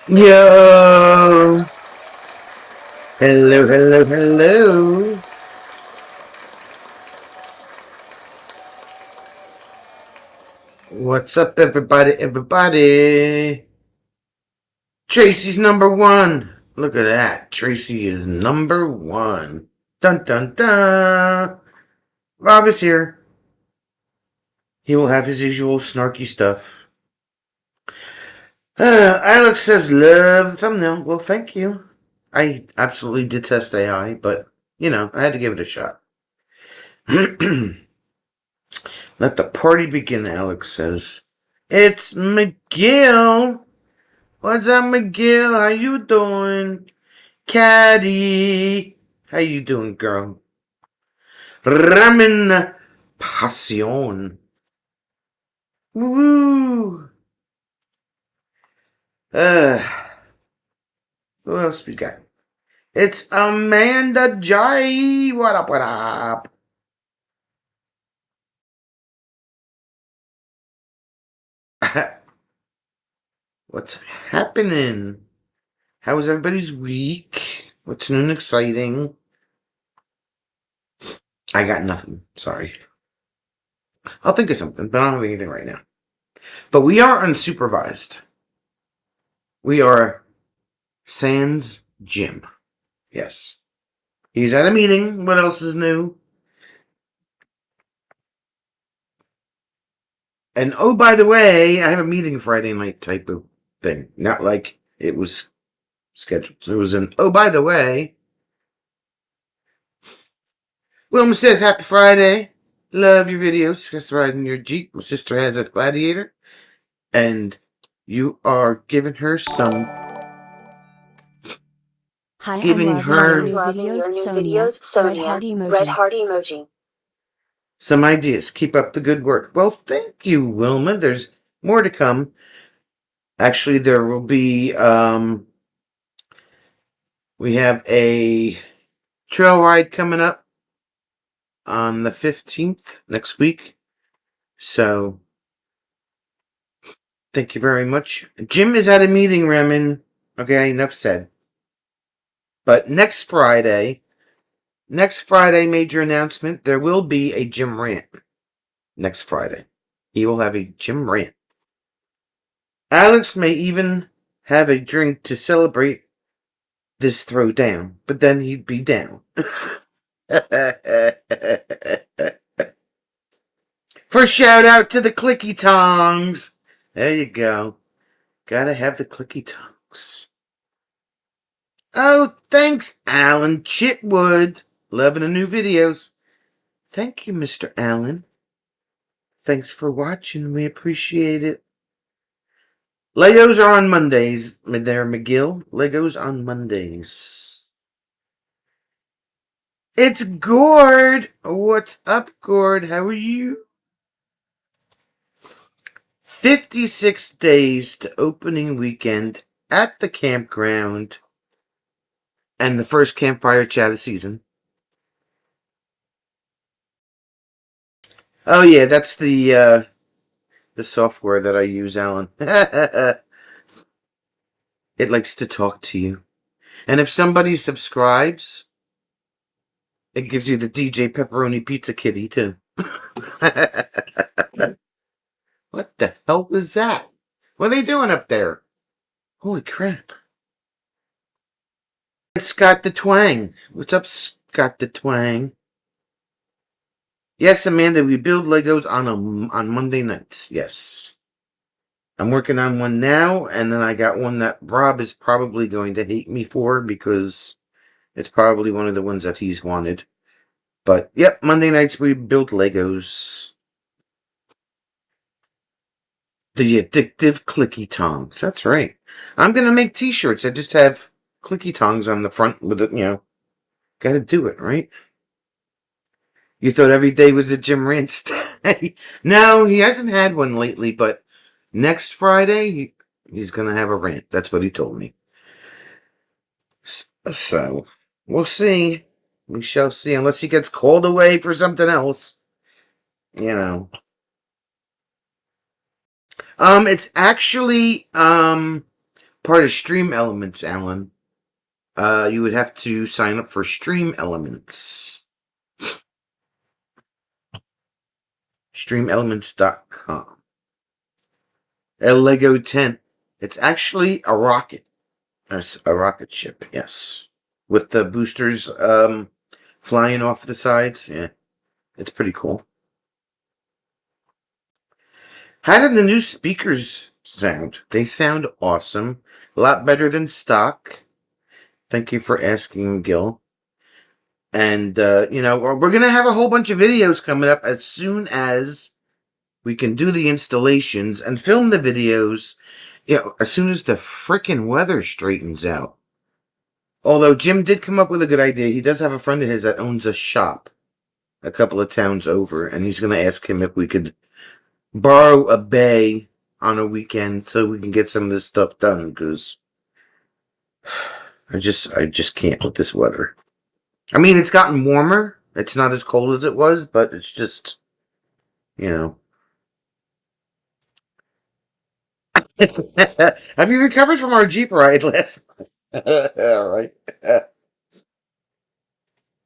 Yo! Hello, hello, hello! What's up, everybody? Tracy's number one! Look at that. Tracy is number one. Dun dun dun! Rob is here. He will have his usual snarky stuff. Alex says, love the thumbnail. Well, thank you. I absolutely detest AI, but, I had to give it a shot. Let the party begin, Alex says. It's McGill. What's up, McGill? How you doing? Caddy. How you doing, girl? Ramen Passion. Woo! Who else we got? It's Amanda J. What up, what up? What's happening? How was everybody's week? What's new and exciting? I got nothing. Sorry. I'll think of something, but I don't have anything right now. But we are unsupervised. We are sans Jim. Yes. He's at a meeting. What else is new? And oh, by the way, I have a meeting Friday night type of thing. Not like it was scheduled. It was an, oh, by the way. Wilma says, happy Friday. Love your videos. Just riding your Jeep. My sister has a Gladiator. And you are giving her some... Hi, giving I'm her loving your new videos, Sonia. Red heart emoji. Some ideas. Keep up the good work. Well, thank you, Wilma. There's more to come. Actually, there will be... we have a trail ride coming up on the 15th next week. So, thank you very much. Jim is at a meeting, Remen. Okay, enough said. But next Friday, major announcement, there will be a Jim rant. Next Friday. He will have a Jim rant. Alex may even have a drink to celebrate this throwdown, but then he'd be down. First shout out to the clicky tongs. There you go. Gotta have the clicky tongs. Oh, thanks, Alan Chitwood. Loving the new videos. Thank you, Mr. Allen. Thanks for watching. We appreciate it. Legos are on Mondays. There, McGill. Legos on Mondays. It's Gord. What's up, Gord? How are you? 56 days to opening weekend at the campground. And the first campfire chat of the season. Oh yeah, that's the software that I use, Alan. It likes to talk to you. And if somebody subscribes, it gives you the DJ Pepperoni Pizza Kitty, too. What the hell is that? What are they doing up there? Holy crap. It's Scott the Twang. What's up, Scott the Twang? Yes, Amanda, we build Legos on Monday nights. Yes. I'm working on one now, and then I got one that Rob is probably going to hate me for because it's probably one of the ones that he's wanted. But, yep, Monday nights we build Legos. The addictive clicky tongs. That's right. I'm going to make t-shirts. I just have clicky tongs on the front with it, Gotta do it, right? You thought every day was a Jim Rant day? No, he hasn't had one lately, but next Friday, he's going to have a rant. That's what he told me. So, we'll see. We shall see, unless he gets called away for something else. It's actually, part of Stream Elements, Alan. You would have to sign up for Stream Elements. StreamElements.com. A Lego tent. It's actually a rocket. A rocket ship, yes. With the boosters flying off the sides. Yeah. It's pretty cool. How did the new speakers sound? They sound awesome. A lot better than stock. Thank you for asking, Gil. And, we're going to have a whole bunch of videos coming up as soon as we can do the installations and film the videos, as soon as the frickin' weather straightens out. Although Jim did come up with a good idea. He does have a friend of his that owns a shop a couple of towns over, and he's going to ask him if we could borrow a bay on a weekend so we can get some of this stuff done, because I just can't with this weather. I mean, it's gotten warmer. It's not as cold as it was, but it's just, Have you recovered from our Jeep ride last night? All right.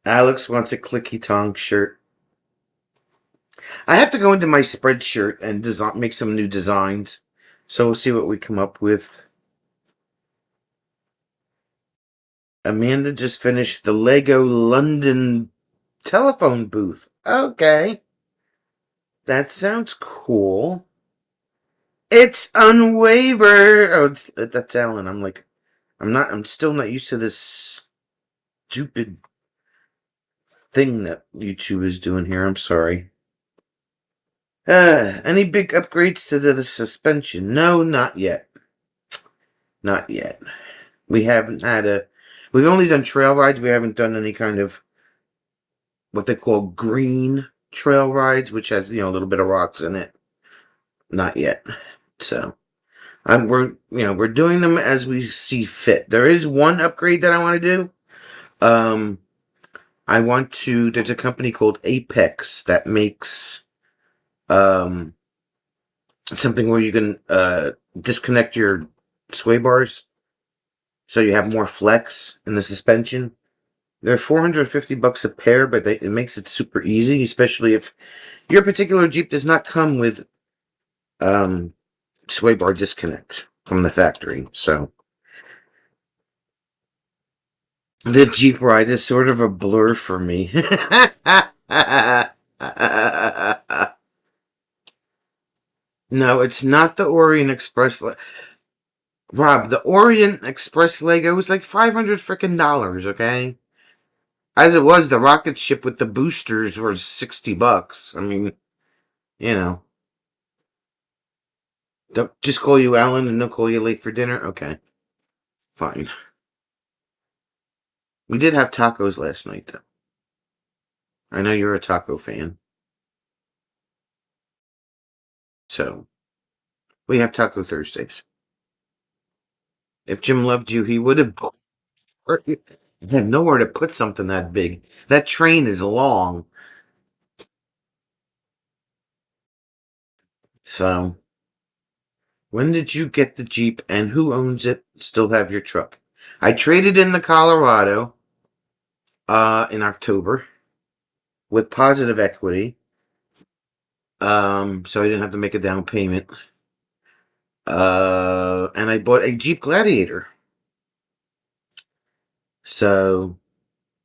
Alex wants a Clicky Tongue shirt. I have to go into my spreadshirt and make some new designs. So we'll see what we come up with. Amanda just finished the Lego London telephone booth. Okay. That sounds cool. It's Unwaver. Oh, that's Alan. I'm still not used to this stupid thing that YouTube is doing here. I'm sorry. Any big upgrades to the suspension? No, not yet. Not yet. We've only done trail rides. We haven't done any kind of what they call green trail rides, which has, a little bit of rocks in it. Not yet. So, we're doing them as we see fit. There is one upgrade that I want to do. There's a company called Apex that makes something where you can disconnect your sway bars so you have more flex in the suspension. They're $450 a pair, but it makes it super easy, especially if your particular Jeep does not come with sway bar disconnect from the factory. So the Jeep ride is sort of a blur for me. No, it's not the Orient Express. Rob, the Orient Express Lego was like $500 frickin' dollars, okay? As it was, the rocket ship with the boosters was $60. I mean, Don't just call you Alan and they'll call you late for dinner? Okay. Fine. We did have tacos last night, though. I know you're a taco fan. So, we have Taco Thursdays. If Jim loved you, he would have... I have nowhere to put something that big. That train is long. So, when did you get the Jeep and who owns it? Still have your truck. I traded in the Colorado in October with positive equity. So I didn't have to make a down payment. And I bought a Jeep Gladiator. So,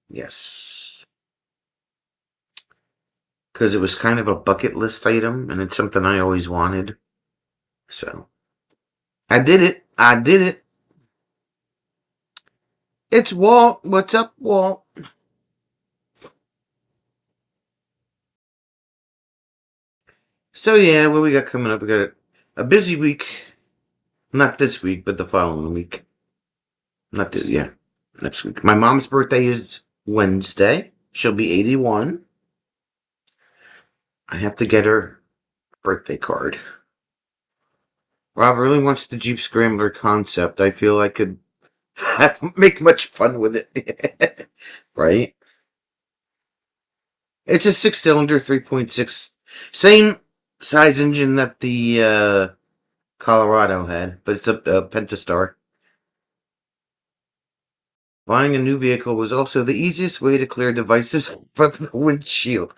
yes. Because it was kind of a bucket list item, and it's something I always wanted. So, I did it. It's Walt. What's up, Walt? So, yeah, what we got coming up? We got a busy week. Not this week, but the following week. Next week. My mom's birthday is Wednesday. She'll be 81. I have to get her a birthday card. Rob really wants the Jeep Scrambler concept. I feel I could make much fun with it. Right? It's a 6-cylinder, 3.6. Same size engine that the Colorado had, but it's a Pentastar. Buying a new vehicle was also the easiest way to clear devices from the windshield.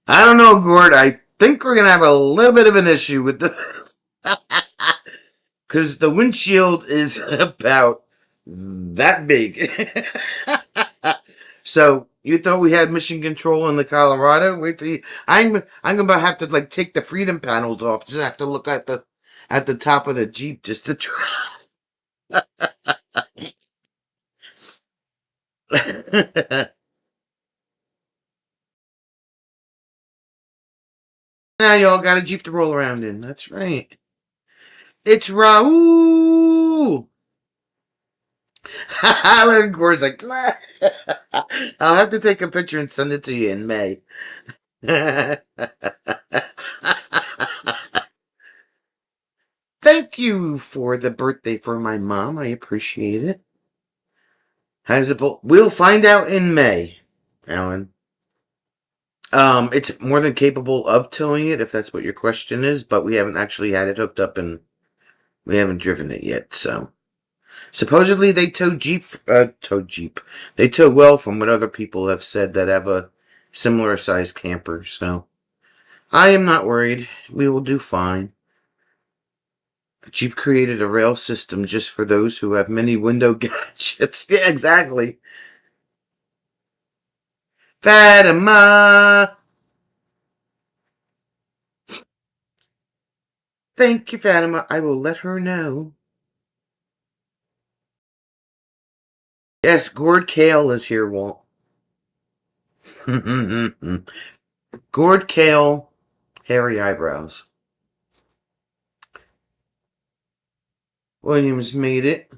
I don't know, Gord. I think we're going to have a little bit of an issue with the... Because the windshield is about that big. So you thought we had mission control in the Colorado? Wait till you, I'm gonna have to like take the freedom panels off. Just have to look at the top of the Jeep just to try. Now y'all got a Jeep to roll around in. That's right. It's Raul. Alan Gore's like, I'll have to take a picture and send it to you in May. Thank you for the birthday for my mom. I appreciate it. How's it? We'll find out in May, Alan. It's more than capable of towing it, if that's what your question is, but we haven't actually had it hooked up and we haven't driven it yet, so. Supposedly they tow Jeep. They tow well from what other people have said that have a similar sized camper, so. I am not worried. We will do fine. But you've created a rail system just for those who have many window gadgets. Yeah, exactly. Fatima! Thank you, Fatima. I will let her know. Yes, Gord Kale is here, Walt. Gord Kale, hairy eyebrows. Williams made it.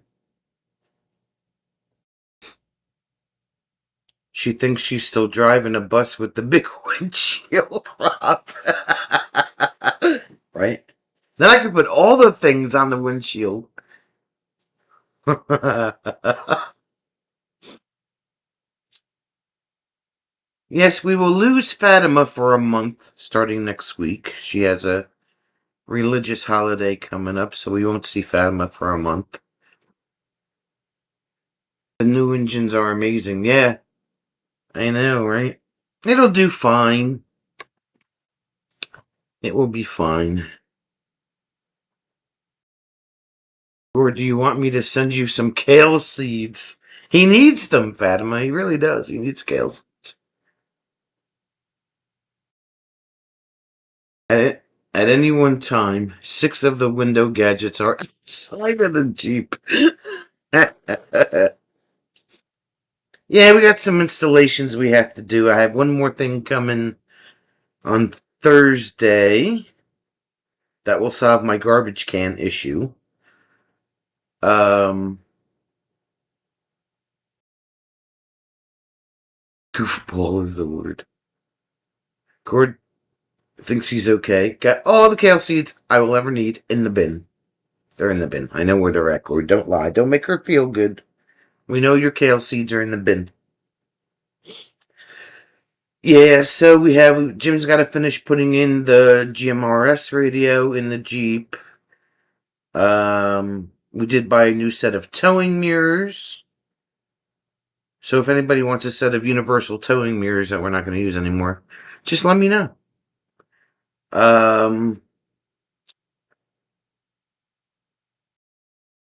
She thinks she's still driving a bus with the big windshield up. Right? Then I could put all the things on the windshield. Yes, we will lose Fatima for a month starting next week. She has a religious holiday coming up, so we won't see Fatima for a month. The new engines are amazing. Yeah, I know, right? It'll do fine. It will be fine. Or do you want me to send you some kale seeds? He needs them, Fatima. He really does. He needs kale seeds. At any one time, 6 of the window gadgets are outside of the Jeep. Yeah, we got some installations we have to do. I have one more thing coming on Thursday that will solve my garbage can issue. Goofball is the word. Gord thinks he's okay. Got all the kale seeds I will ever need in the bin. They're in the bin. I know where they're at, Gord. Don't lie. Don't make her feel good. We know your kale seeds are in the bin. Yeah, so we have... Jim's got to finish putting in the GMRS radio in the Jeep. We did buy a new set of towing mirrors. So if anybody wants a set of universal towing mirrors that we're not going to use anymore, just let me know.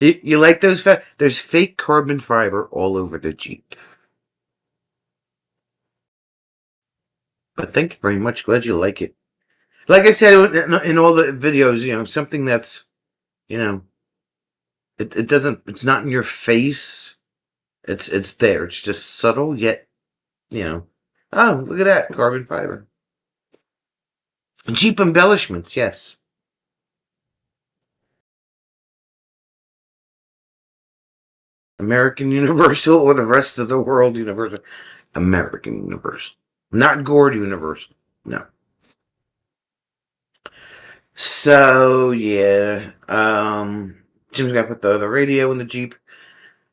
You like those? There's fake carbon fiber all over the Jeep. But thank you very much. Glad you like it. Like I said in all the videos, something that's, it doesn't, it's not in your face. It's there. It's just subtle, yet, oh, look at that, carbon fiber. Jeep embellishments, yes. American Universal or the rest of the world Universal? American Universal. Not Gord Universal. No. So, yeah. Jim's got to put the radio in the Jeep.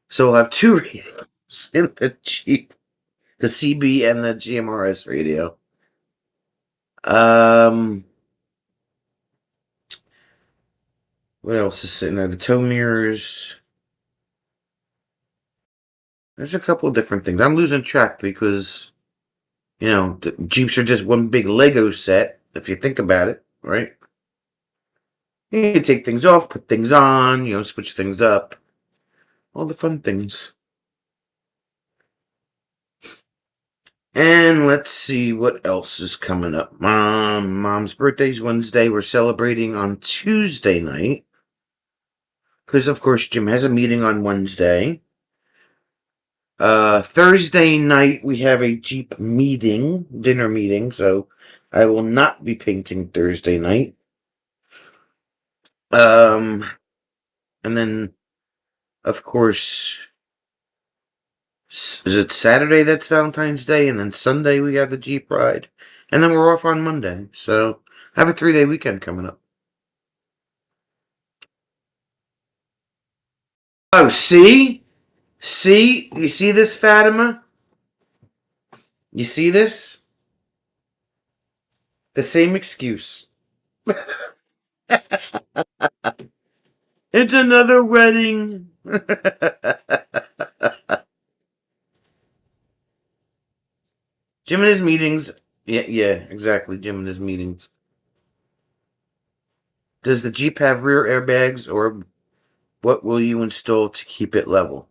So we'll have 2 radios in the Jeep. The CB and the GMRS radio. What else is sitting there? The tow mirrors. There's a couple of different things. I'm losing track because, the Jeeps are just one big Lego set, if you think about it, right? You can take things off, put things on, switch things up. All the fun things. And let's see what else is coming up. Mom's birthday's Wednesday. We're celebrating on Tuesday night. Because, of course, Jim has a meeting on Wednesday. Thursday night, we have a Jeep dinner meeting, so I will not be painting Thursday night. And then, of course, is it Saturday that's Valentine's Day? And then Sunday we have the Jeep ride. And then we're off on Monday. So I have a 3-day weekend coming up. Oh, see? See? You see this, Fatima? You see this? The same excuse. It's another wedding. Jim and his meetings. Yeah, exactly. Jim and his meetings. Does the Jeep have rear airbags, or what will you install to keep it level?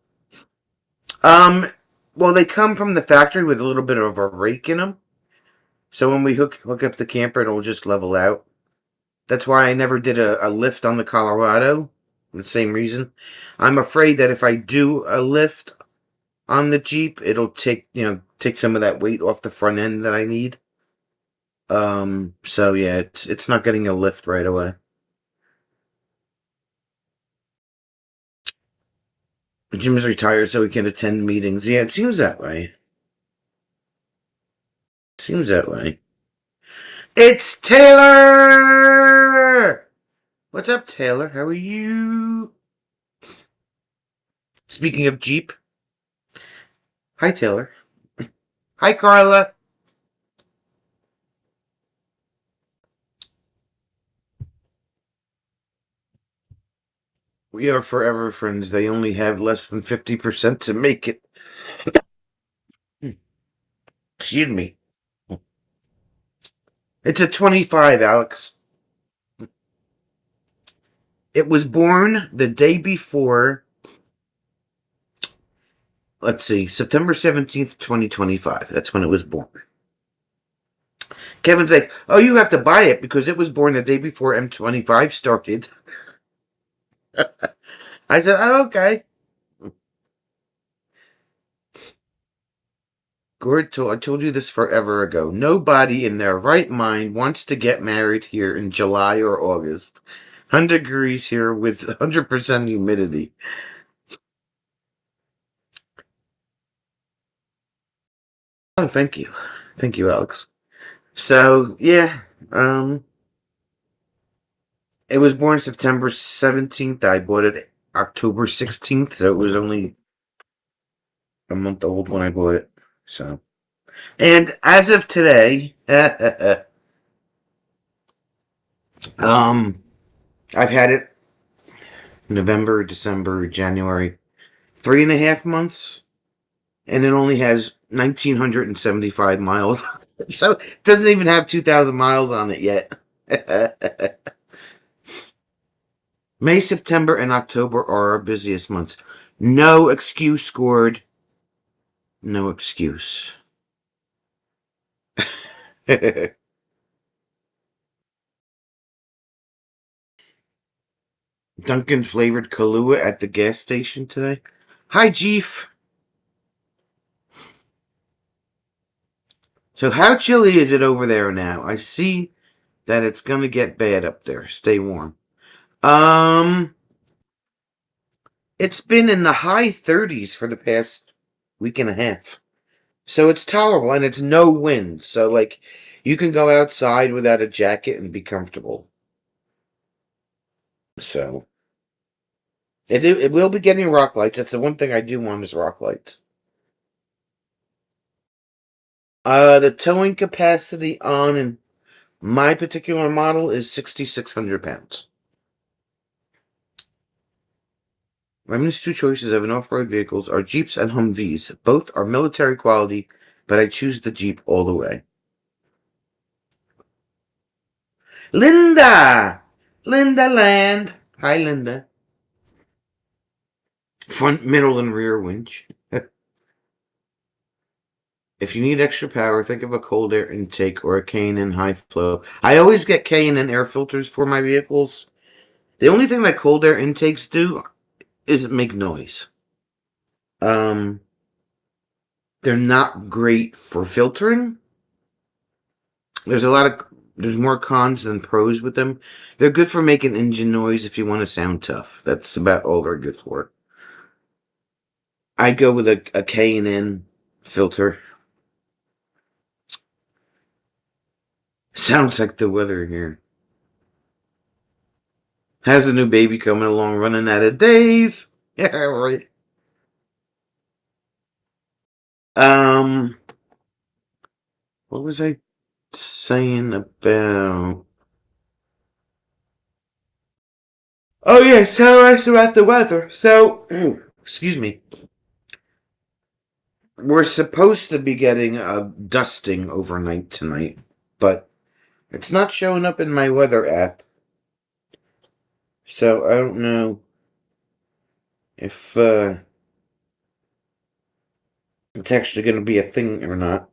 Well, they come from the factory with a little bit of a rake in them. So when we hook up the camper, it'll just level out. That's why I never did a lift on the Colorado. For the same reason. I'm afraid that if I do a lift on the Jeep, it'll take some of that weight off the front end that I need. So yeah, it's not getting a lift right away. Jim's retired so he can attend meetings. Yeah, it seems that way. Seems that way. It's Taylor! What's up, Taylor? How are you? Speaking of Jeep. Hi, Taylor. Hi, Carla. We are forever friends. They only have less than 50% to make it. Excuse me. It's a 25, Alex. It was born the day before, let's see, September 17th, 2025. That's when it was born. Kevin's like, oh, you have to buy it because it was born the day before M25 started. I said, oh, okay. Gord, I told you this forever ago. Nobody in their right mind wants to get married here in July or August. 100 degrees here with 100% humidity. Oh, thank you. Thank you, Alex. So, yeah, it was born September 17th. I bought it October 16th, so it was only a month old when I bought it. So, and as of today, I've had it November, December, January, 3.5 months, and it only has 1,975 miles. So it doesn't even have 2,000 miles on it yet. May, September, and October are our busiest months. No excuse, Gord. No excuse. Dunkin' flavored Kahlua at the gas station today. Hi, Jeef. So how chilly is it over there now? I see that it's going to get bad up there. Stay warm. It's been in the high 30s for the past week and a half. So it's tolerable, and it's no wind. So, you can go outside without a jacket and be comfortable. So, it will be getting rock lights. That's the one thing I do want is rock lights. The towing capacity on my particular model is 6,600 pounds. My minus two choices of an off-road vehicles are Jeeps and Humvees. Both are military quality, but I choose the Jeep all the way. Linda! Linda Land. Hi, Linda. Front, middle, and rear winch. If you need extra power, think of a cold air intake or a K&N high flow. I always get K&N air filters for my vehicles. The only thing that cold air intakes do is make noise. They're not great for filtering. There's more cons than pros with them. They're good for making engine noise if you want to sound tough. That's about all they're good for. I go with a K&N filter. Sounds like the weather here. Has a new baby coming along, running out of days. Yeah, right. What was I saying about? Oh yeah, so I about the weather. So, excuse me. We're supposed to be getting a dusting overnight tonight, but it's not showing up in my weather app. So I don't know if it's actually going to be a thing or not.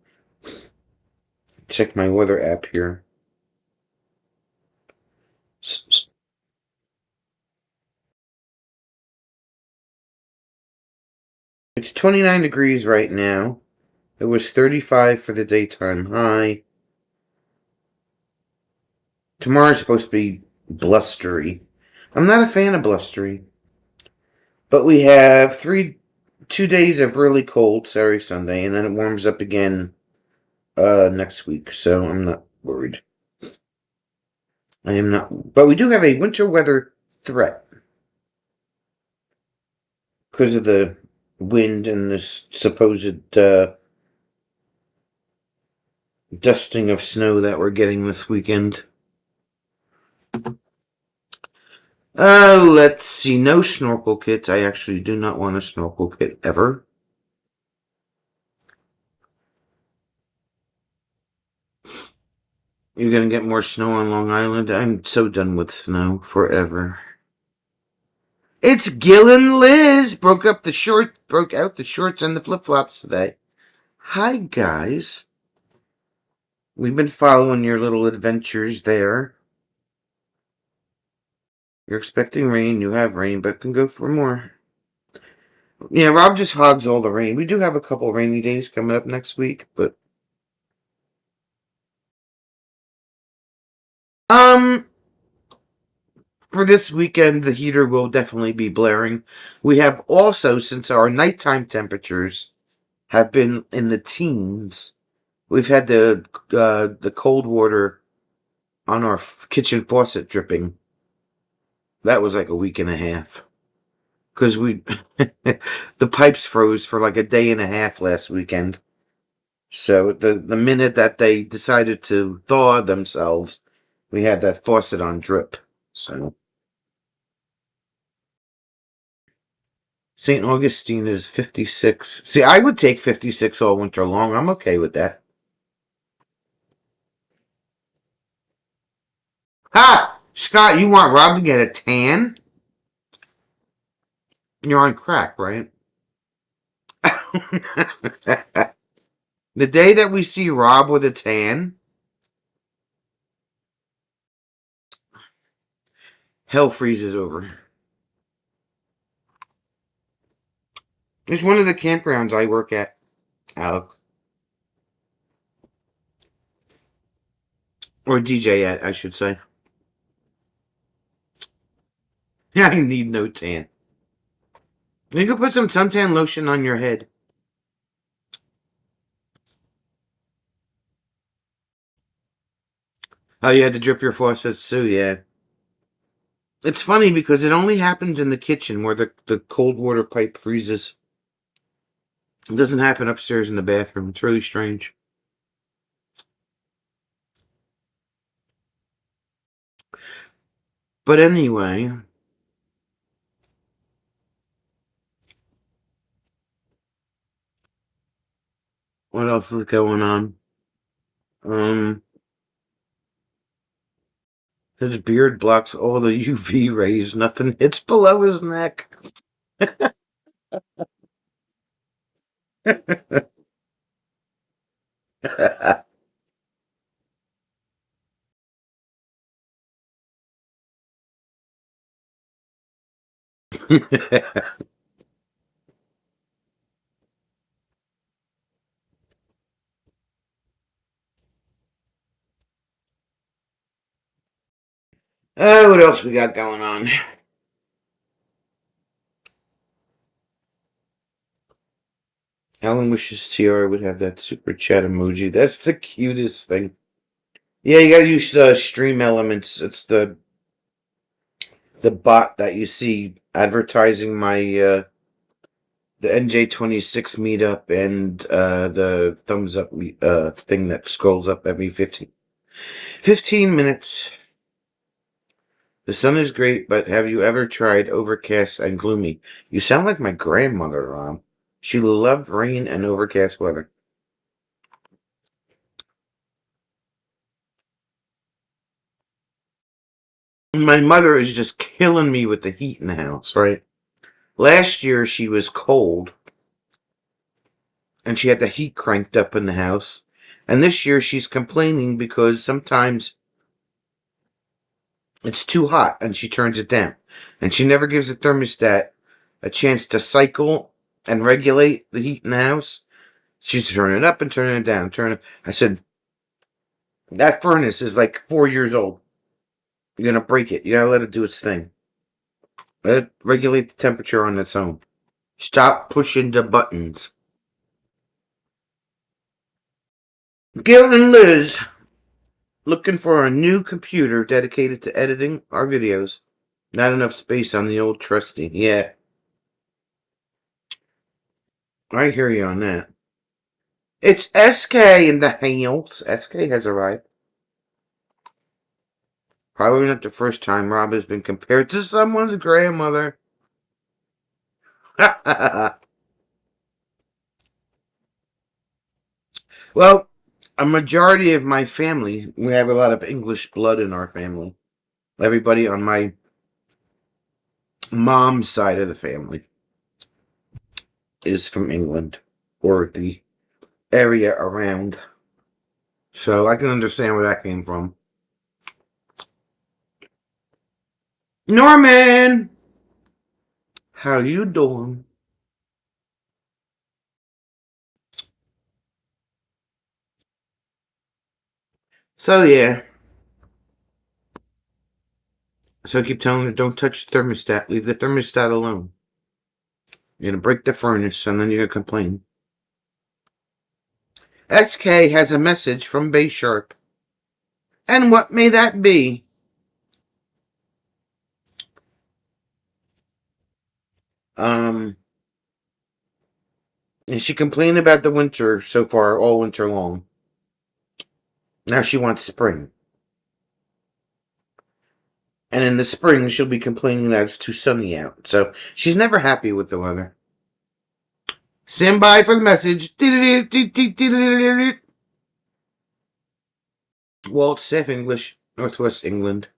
Check my weather app here. It's 29 degrees right now. It was 35 for the daytime high. Tomorrow's supposed to be blustery. I'm not a fan of blustery. But we have 2 days of really cold Saturday, Sunday, and then it warms up again next week, so I'm not worried. I am not. But we do have a winter weather threat because of the wind and this supposed dusting of snow that we're getting this weekend. Let's see. No snorkel kits. I actually do not want a snorkel kit ever. You're gonna get more snow on Long Island? I'm so done with snow forever. It's Gil and Liz. Broke out the shorts and the flip-flops today. Hi, guys. We've been following your little adventures there. You're expecting rain. You have rain, but can go for more. Yeah, Rob just hogs all the rain. We do have a couple rainy days coming up next week, but for this weekend, the heater will definitely be blaring. We have also, since our nighttime temperatures have been in the teens, we've had the cold water on our kitchen faucet dripping. That was like a week and a half. Because the pipes froze for like a day and a half last weekend. So the minute that they decided to thaw themselves, we had that faucet on drip. So St. Augustine is 56. See, I would take 56 all winter long. I'm okay with that. Ha! Scott, you want Rob to get a tan? You're on crack, right? The day that we see Rob with a tan, hell freezes over. It's one of the campgrounds I work at, Alec. Or DJ at, I should say. Yeah, I need no tan. You can put some suntan lotion on your head. Oh, you had to drip your faucets too, yeah. It's funny because it only happens in the kitchen where the cold water pipe freezes. It doesn't happen upstairs in the bathroom. It's really strange. But anyway, What else is going on? His beard blocks all the UV rays. Nothing hits below his neck. What else we got going on? Alan wishes Tiara would have that super chat emoji. That's the cutest thing. Yeah, you gotta use Stream Elements. It's the bot that you see advertising my the NJ26 meetup and the thumbs up thing that scrolls up every 15 minutes. The sun is great, but have you ever tried overcast and gloomy? You sound like my grandmother, Ron. She loved rain and overcast weather. My mother is just killing me with the heat in the house, right? Last year she was cold and she had the heat cranked up in the house. And this year she's complaining because sometimes it's too hot and she turns it down. And she never gives the thermostat a chance to cycle and regulate the heat in the house. She's turning it up and turning it down. I said, that furnace is like 4 years old. You're going to break it. You got to let it do its thing. Let it regulate the temperature on its own. Stop pushing the buttons. Gil and Liz looking for a new computer dedicated to editing our videos. Not enough space on the old trusty. Yeah. I hear you on that. It's SK in the house. SK has arrived. Probably not the first time Rob has been compared to someone's grandmother. Well, a majority of my family, we have a lot of English blood in our family. Everybody on my mom's side of the family is from England or the area around. So I can understand where that came from. Norman! How you doing? So yeah. So I keep telling her, don't touch the thermostat. Leave the thermostat alone. You're going to break the furnace and then you're going to complain. SK has a message from Bay Sharp. And what may that be? And she complained about the winter so far, all winter long. Now she wants spring. And in the spring, she'll be complaining that it's too sunny out. So she's never happy with the weather. Stand by for the message. Walt, Safe English, Northwest England.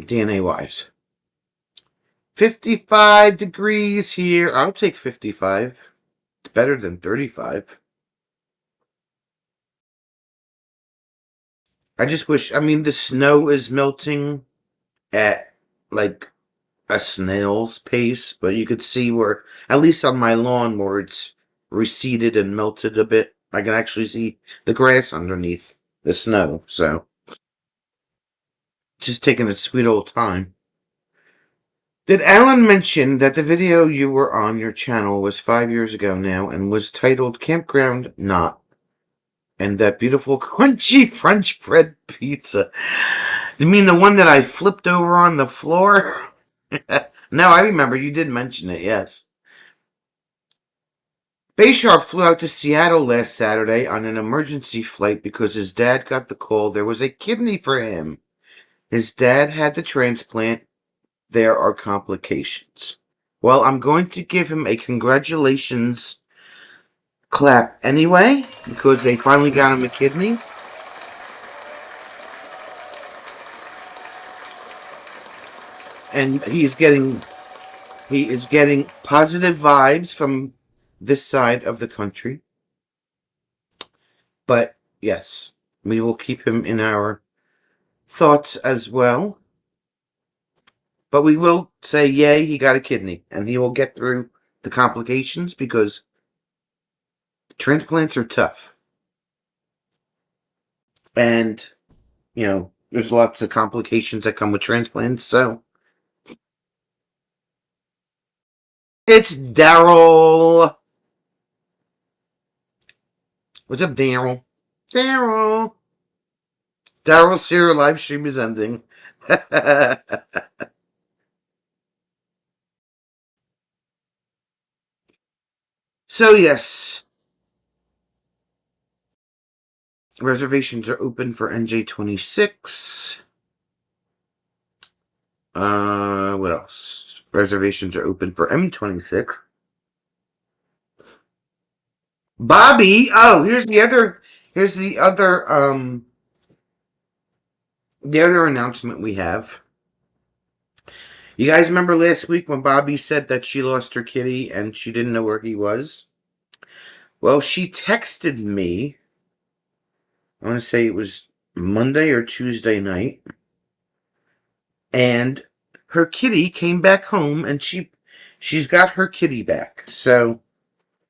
DNA wise. 55 degrees here. I'll take 55. It's better than 35. I just wish, the snow is melting at like a snail's pace, but you could see where, at least on my lawn, where it's receded and melted a bit. I can actually see the grass underneath the snow, so just taking its sweet old time. Did Alan mention that the video you were on your channel was 5 years ago now and was titled Campground Not? And that beautiful crunchy French bread pizza. You mean the one that I flipped over on the floor? No, I remember. You did mention it, yes. Baysharp flew out to Seattle last Saturday on an emergency flight because his dad got the call there was a kidney for him. His dad had the transplant. There are complications. Well, I'm going to give him a congratulations clap anyway because they finally got him a kidney. And he is getting positive vibes from this side of the country. But yes, we will keep him in our thoughts as well. But we will say, yay, he got a kidney. And he will get through the complications because transplants are tough. And, there's lots of complications that come with transplants. So it's Daryl. What's up, Daryl? Daryl. Daryl's here. Live stream is ending. So, yes. Reservations are open for NJ26. What else? Reservations are open for M26. Bobby. Oh, here's the other announcement we have. You guys remember last week when Bobby said that she lost her kitty and she didn't know where he was? Well, she texted me. I want to say it was Monday or Tuesday night. And her kitty came back home and she's got her kitty back. So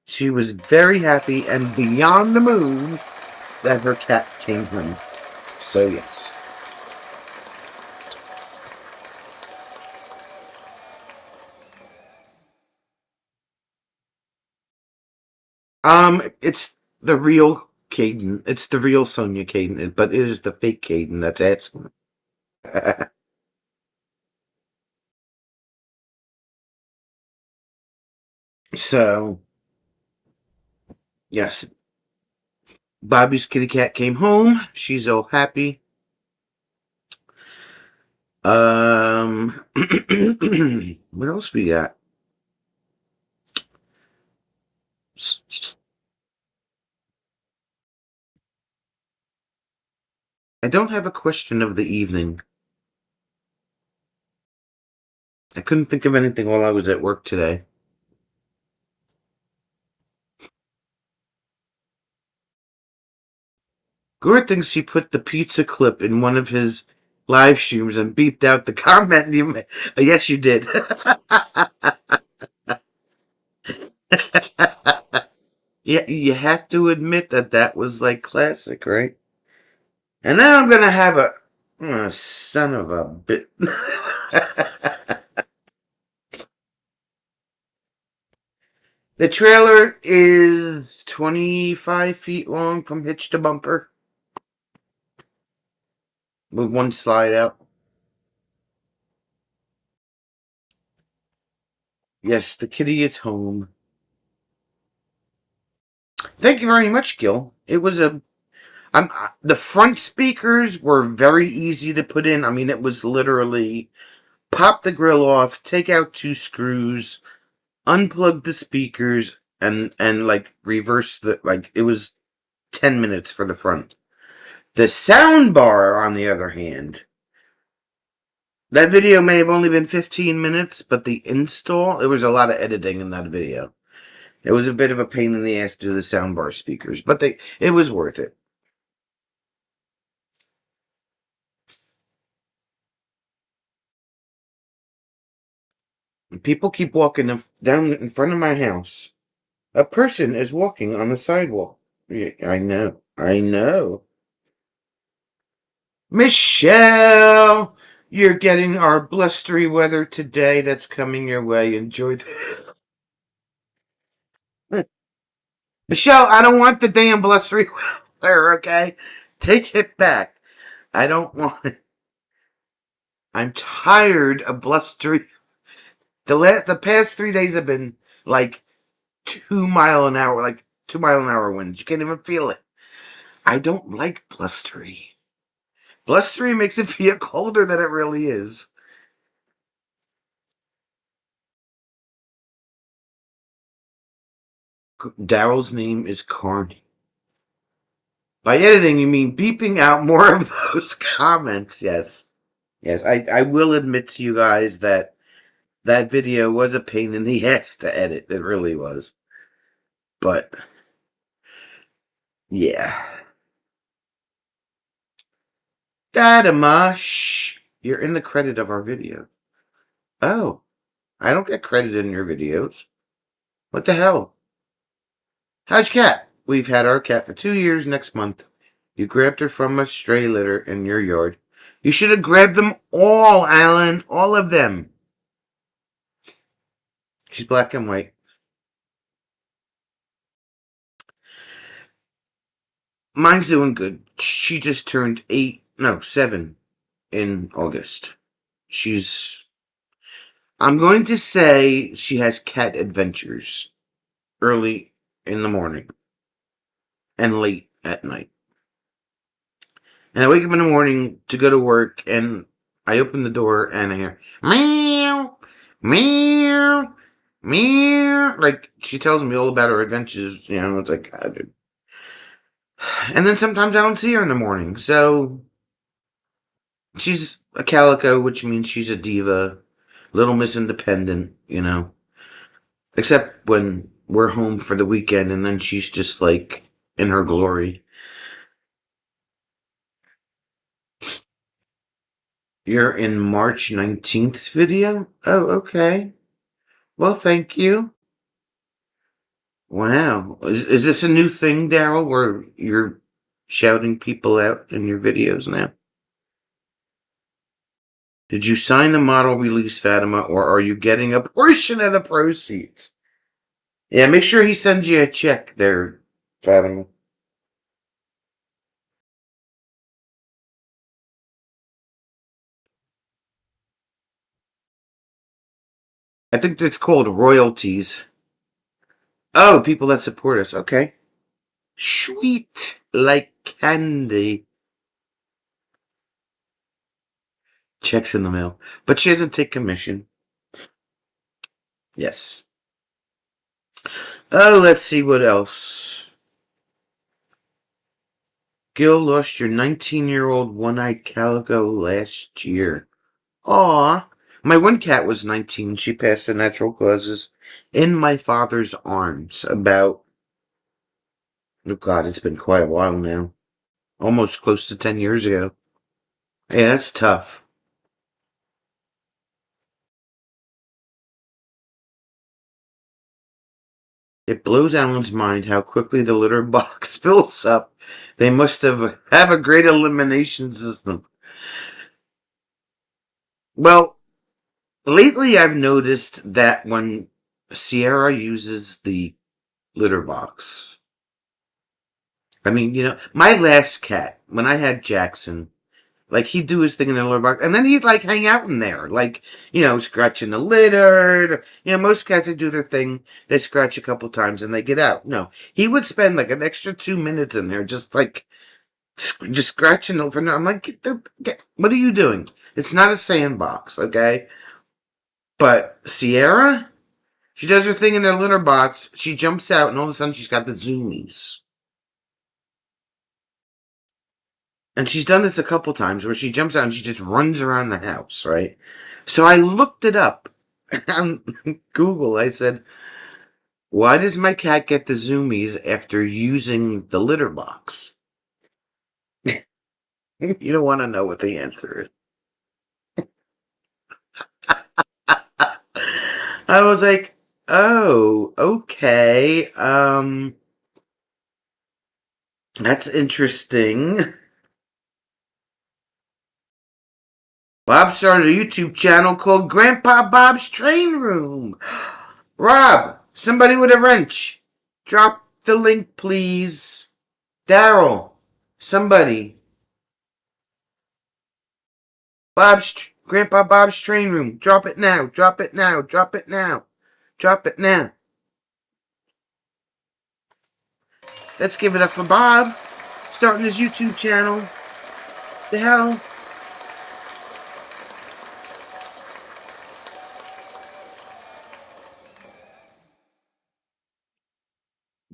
she was very happy and beyond the moon that her cat came home. So yes. It's the real Caden. It's the real Sonia Caden, but it is the fake Caden that's asking. So, yes. Bobby's kitty cat came home. She's all happy. What else we got? I don't have a question of the evening. I couldn't think of anything while I was at work today. Gore thinks he put the pizza clip in one of his live streams and beeped out the comment. Yes, you did. Yeah, you have to admit that was like classic, right? And now I'm gonna have a son of a bit. The trailer is 25 feet long from hitch to bumper with one slide out. Yes, the kitty is home. Thank you very much, Gil. It was the front speakers were very easy to put in. I mean, it was literally pop the grill off, take out 2 screws, unplug the speakers, and like reverse it was 10 minutes for the front. The sound bar, on the other hand, that video may have only been 15 minutes, but the install, there was a lot of editing in that video. It was a bit of a pain in the ass to do the soundbar speakers, but it was worth it. People keep walking down in front of my house. A person is walking on the sidewalk. Yeah, I know. Michelle, you're getting our blustery weather today that's coming your way. Enjoy Michelle, I don't want the damn blustery weather, okay? Take it back. I don't want it. I'm tired of blustery. The past 3 days have been like 2 mile an hour, like 2 mile an hour winds. You can't even feel it. I don't like blustery. Blustery makes it feel colder than it really is. Daryl's name is Carney. By editing, you mean beeping out more of those comments. Yes. Yes, I will admit to you guys that that video was a pain in the ass to edit. It really was. But, yeah. Dadamash, you're in the credit of our video. Oh, I don't get credit in your videos. What the hell? How's your cat? We've had our cat for 2 years next month. You grabbed her from a stray litter in your yard. You should have grabbed them all, Alan. All of them. She's black and white. Mine's doing good. She just turned 7 in August. I'm going to say she has cat adventures early in the morning and late at night. And I wake up in the morning to go to work, and I open the door and I hear meow, meow, meow. Like, she tells me all about her adventures. You know, it's like, God, dude. And then sometimes I don't see her in the morning. So she's a calico, which means she's a diva, Little Miss Independent, you know. Except when we're home for the weekend, and then she's just like in her glory. You're in March 19th's video? Oh, okay. Well, thank you. Wow. Is this a new thing, Daryl, where you're shouting people out in your videos now? Did you sign the model release, Fatima, or are you getting a portion of the proceeds? Yeah, make sure he sends you a check there, Fatima. I think it's called royalties. Oh, people that support us. Okay. Sweet like candy. Checks in the mail. But she doesn't take commission. Yes. Oh, let's see what else. Gil lost your 19-year-old one-eyed calico last year. Aw. My one cat was 19. She passed to natural causes in my father's arms about, oh God, it's been quite a while now. Almost close to 10 years ago. Yeah, that's tough. It blows Alan's mind how quickly the litter box fills up. They must have a great elimination system. Well, lately I've noticed that when Sierra uses the litter box, I mean, you know, my last cat, when I had Jackson, like, he'd do his thing in the litter box, and then he'd, like, hang out in there, like, you know, scratching the litter. You know, most cats, they do their thing, they scratch a couple times, and they get out. No, he would spend, like, an extra 2 minutes in there, just, like, just scratching the litter. I'm like, what are you doing? It's not a sandbox, okay? But Sierra, she does her thing in her litter box, she jumps out, and all of a sudden, she's got the zoomies. And she's done this a couple times where she jumps out and she just runs around the house, right? So I looked it up on Google. I said, why does my cat get the zoomies after using the litter box? You don't want to know what the answer is. I was like, oh, okay. That's interesting. Bob started a YouTube channel called Grandpa Bob's Train Room. Rob, somebody with a wrench. Drop the link, please. Daryl, somebody. Grandpa Bob's Train Room. Drop it now. Drop it now. Drop it now. Drop it now. Let's give it up for Bob. Starting his YouTube channel. The hell?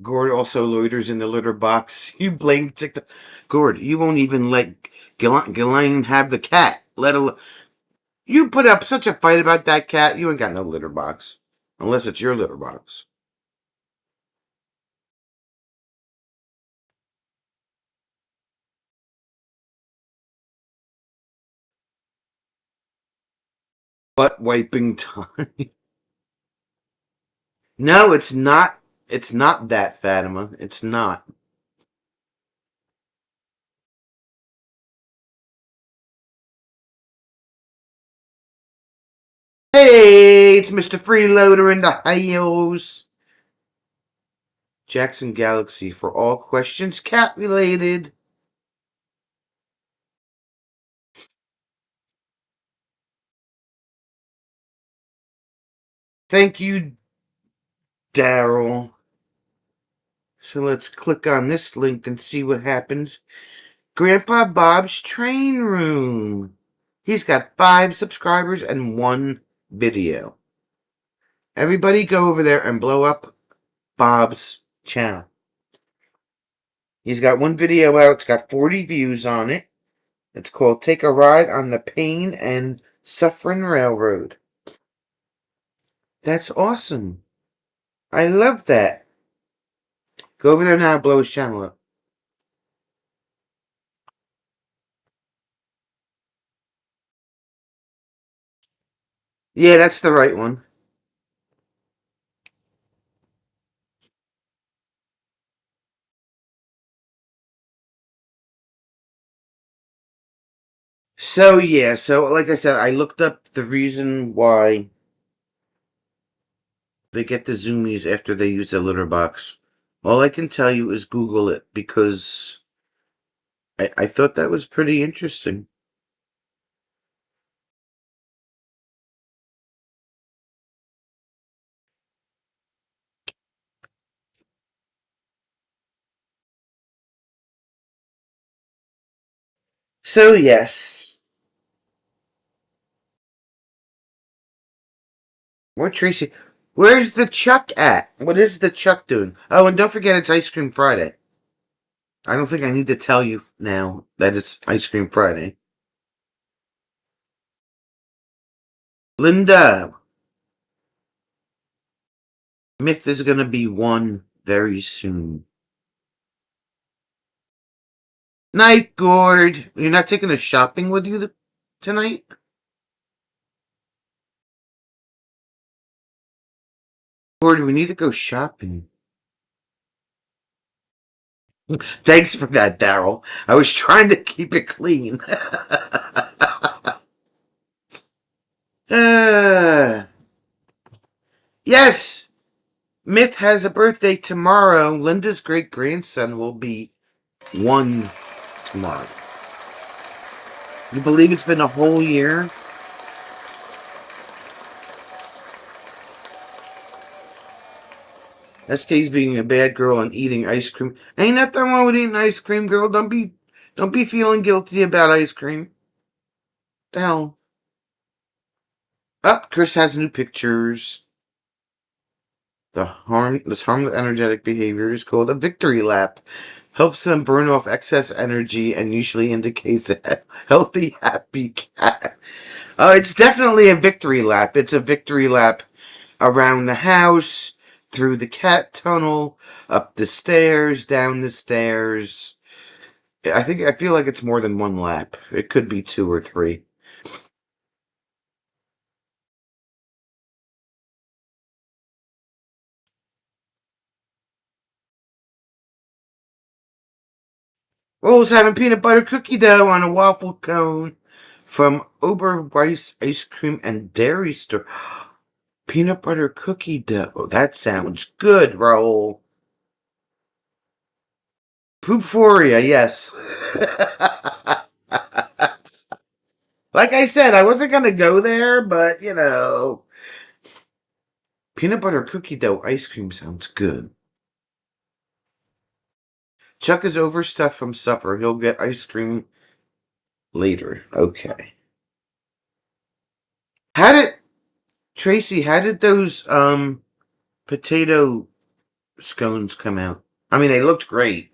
Gord also loiters in the litter box. You blame TikTok. Gord, you won't even let Ghislaine have the cat. Let alone you put up such a fight about that cat. You ain't got no litter box, unless it's your litter box. Butt wiping time. No, it's not. It's not that, Fatima. It's not. Hey, it's Mr. Freeloader in the house. Jackson Galaxy for all questions cat related. Thank you, Daryl. So let's click on this link and see what happens. Grandpa Bob's Train Room. He's got 5 subscribers and 1 video. Everybody go over there and blow up Bob's channel. He's got 1 video out. It's got 40 views on it. It's called Take a Ride on the Pain and Suffering Railroad. That's awesome. I love that. Go over there now and blow his channel up. Yeah, that's the right one. So like I said, I looked up the reason why they get the zoomies after they use the litter box. All I can tell you is Google it, because I thought that was pretty interesting. So yes. Where Tracy? Where's the Chuck at? What is the Chuck doing? Oh, and don't forget it's Ice Cream Friday. I don't think I need to tell you now that it's Ice Cream Friday. Linda, Myth is going to be 1 very soon. Night, Gord. You're not taking us shopping with you tonight? Gord, we need to go shopping. Thanks for that, Daryl. I was trying to keep it clean. Yes, Myth has a birthday tomorrow. Linda's great-grandson will be 1 tomorrow. You believe it's been a whole year? SK's being a bad girl and eating ice cream. Ain't nothing wrong with eating ice cream, girl. Don't be feeling guilty about ice cream. The hell. Up, Chris has new pictures. This harmless energetic behavior is called a victory lap. Helps them burn off excess energy and usually indicates a healthy, happy cat. It's definitely a victory lap. It's a victory lap around the house, through the cat tunnel, up the stairs, down the stairs. I feel like it's more than 1 lap. It could be 2 or 3. Rose having peanut butter cookie dough on a waffle cone from Oberweis Ice Cream and Dairy Store. Peanut butter cookie dough. That sounds good, Raoul. Poophoria, yes. Like I said, I wasn't going to go there, but, peanut butter cookie dough ice cream sounds good. Chuck is overstuffed from supper. He'll get ice cream later. Okay. Tracy, how did those, potato scones come out. I mean, they looked great.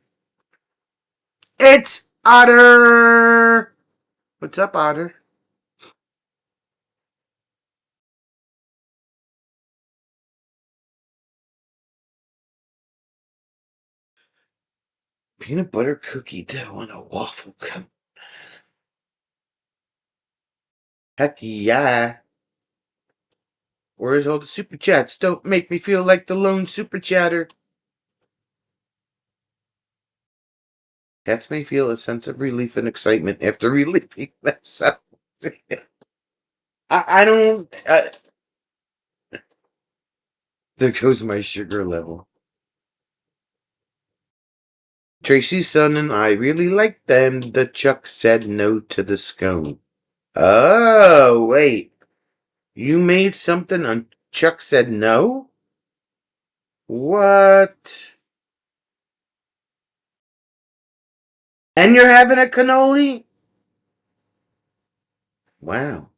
It's Otter! What's up, Otter? Peanut butter cookie dough on a waffle cone. Heck yeah. Where's all the super chats? Don't make me feel like the lone super chatter. Cats may feel a sense of relief and excitement after relieving themselves. I don't. There goes my sugar level. Tracy's son and I really liked them. The Chuck said no to the scone. Oh, wait. You made something and Chuck said no? What? And you're having a cannoli? Wow.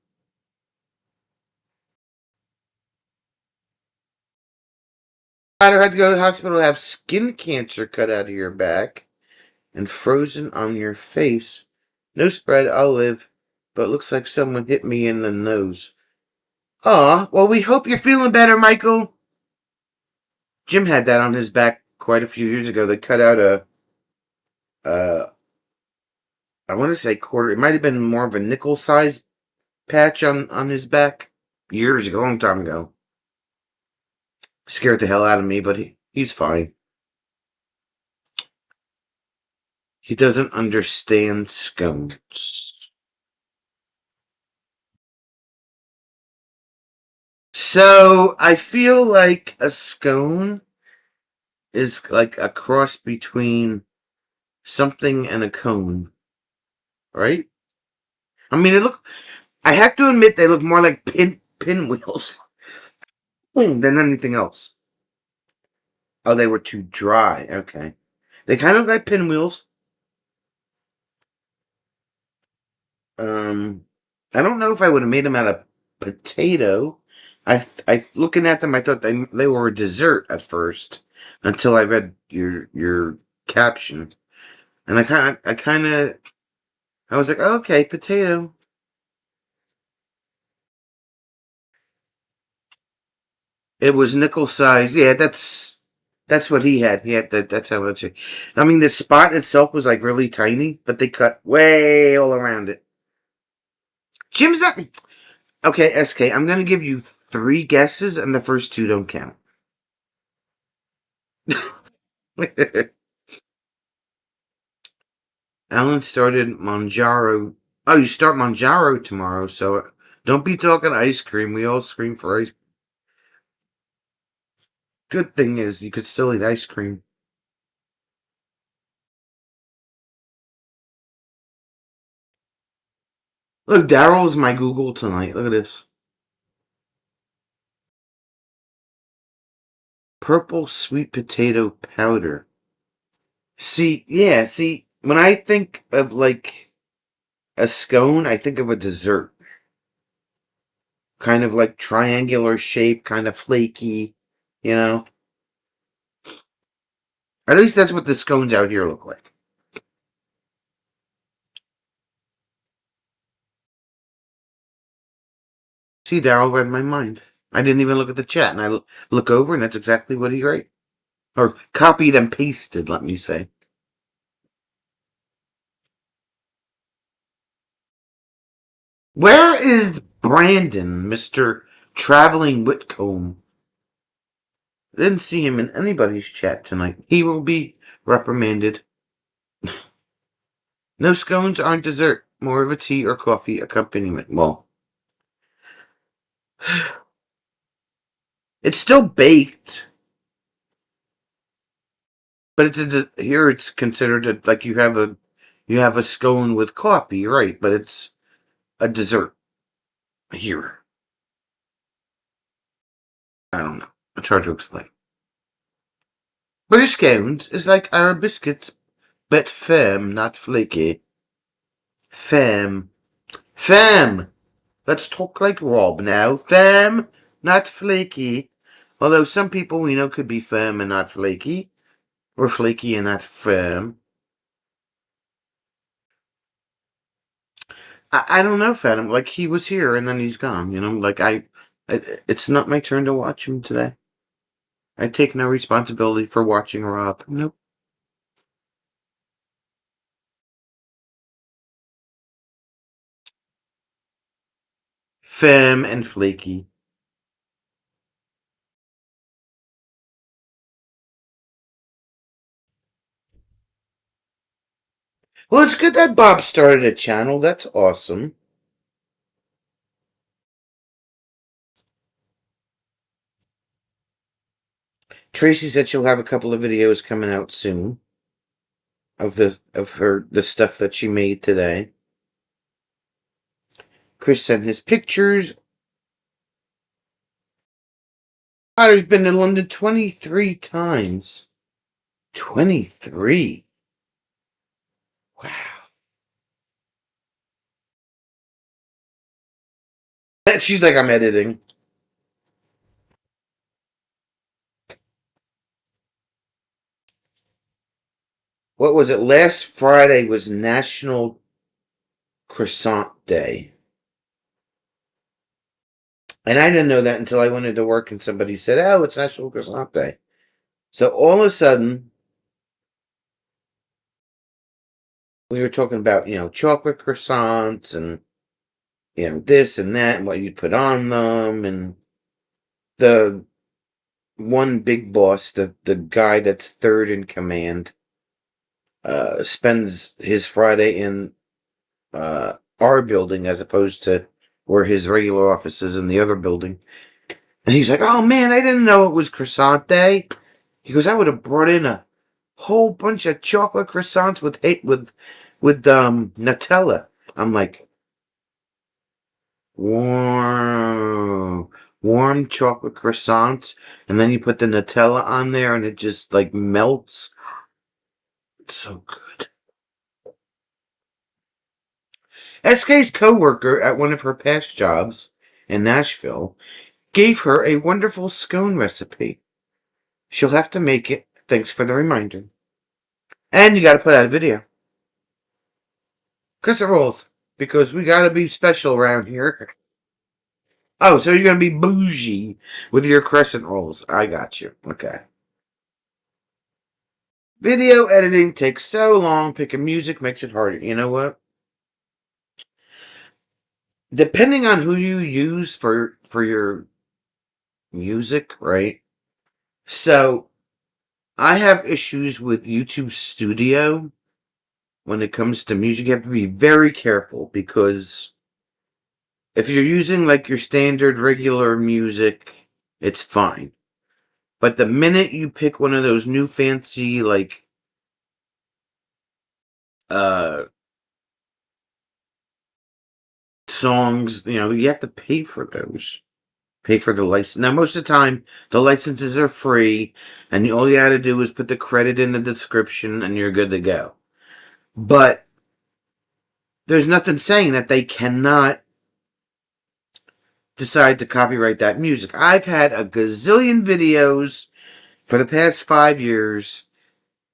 Otter had to go to the hospital to have skin cancer cut out of your back and frozen on your face. No spread, I'll live, but looks like someone hit me in the nose. Aw, well, we hope you're feeling better, Michael. Jim had that on his back quite a few years ago. They cut out I want to say quarter. It might have been more of a nickel-sized patch on his back years ago, a long time ago. Scared the hell out of me, but he's fine. He doesn't understand scones. So I feel like a scone is like a cross between something and a cone, right? I mean, I have to admit they look more like pinwheels than anything else. Oh, they were too dry. Okay. They kind of look like pinwheels. I don't know if I would have made them out of potato. I looking at them, I thought they were a dessert at first until I read your caption, and I was like, oh, okay, potato. It was nickel size. Yeah, that's what he had. He had that. That's how much. I mean, the spot itself was like really tiny, but they cut way all around it. Jim's up. Okay, SK. I'm gonna give you 3 guesses, and the first 2 don't count. Alan started Manjaro. Oh, you start Manjaro tomorrow, so don't be talking ice cream. We all scream for ice. Good thing is you could still eat ice cream. Look, Daryl's my Google tonight. Look at this. Purple sweet potato powder. See, when I think of like a scone, I think of a dessert. Kind of like triangular shape, kind of flaky, you know? At least that's what the scones out here look like. See, Daryl read my mind. I didn't even look at the chat, and I look over, and that's exactly what he wrote. Or copied and pasted, let me say. Where is Brandon, Mr. Traveling Whitcomb? I didn't see him in anybody's chat tonight. He will be reprimanded. No, scones aren't dessert. More of a tea or coffee accompaniment. Well, it's still baked, but here it's considered like you have a scone with coffee, right? But it's a dessert here. I don't know. It's hard to explain. British scones is like our biscuits, but firm, not flaky. Firm. Firm. Let's talk like Rob now. Firm, not flaky. Although some people we know could be firm and not flaky, or flaky and not firm. I don't know, Fathom. Like, he was here and then he's gone, you know? Like, it's not my turn to watch him today. I take no responsibility for watching Rob. Nope. Firm and flaky. Well, it's good that Bob started a channel. That's awesome. Tracy said she'll have a couple of videos coming out soon of the stuff that she made today. Chris sent his pictures. Otter's been to London 23 times. 23. Wow. She's like, I'm editing. What was it? Last Friday was National Croissant Day. And I didn't know that until I went into work and somebody said, oh, it's National Croissant Day. So all of a sudden, we were talking about, chocolate croissants and, this and that and what you put on them. And the one big boss, the guy that's third in command, spends his Friday in our building as opposed to where his regular office is in the other building. And he's like, oh man, I didn't know it was croissant day. He goes, I would have brought in a whole bunch of chocolate croissants with Nutella. I'm like, warm chocolate croissants, and then you put the Nutella on there and it just like melts. It's so good. SK's co-worker at one of her past jobs in Nashville gave her a wonderful scone recipe. She'll have to make it. Thanks for the reminder. And you gotta put out a video. Crescent rolls. Because we gotta be special around here. Oh, so you're gonna be bougie with your crescent rolls. I got you. Okay. Video editing takes so long. Picking music makes it harder. You know what? Depending on who you use for your music, right? So I have issues with YouTube Studio when it comes to music. You have to be very careful because if you're using like your standard regular music, it's fine. But the minute you pick one of those new fancy like songs, you have to pay for those. Pay for the license. Now, most of the time, the licenses are free, and all you had to do is put the credit in the description, and you're good to go. But there's nothing saying that they cannot decide to copyright that music. I've had a gazillion videos for the past 5 years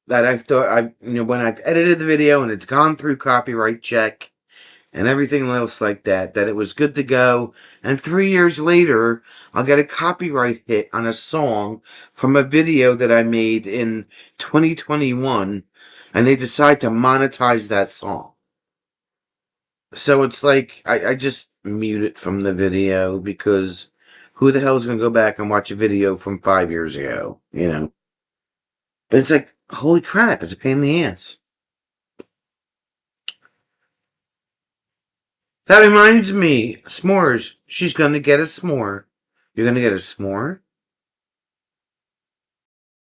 that I've thought when I've edited the video and it's gone through copyright check and everything else like that it was good to go. And 3 years later, I'll get a copyright hit on a song from a video that I made in 2021, and they decide to monetize that song. So it's like, I just mute it from the video because who the hell is going to go back and watch a video from 5 years ago, But it's like, holy crap, it's a pain in the ass. That reminds me, s'mores. She's going to get a s'more. You're going to get a s'more?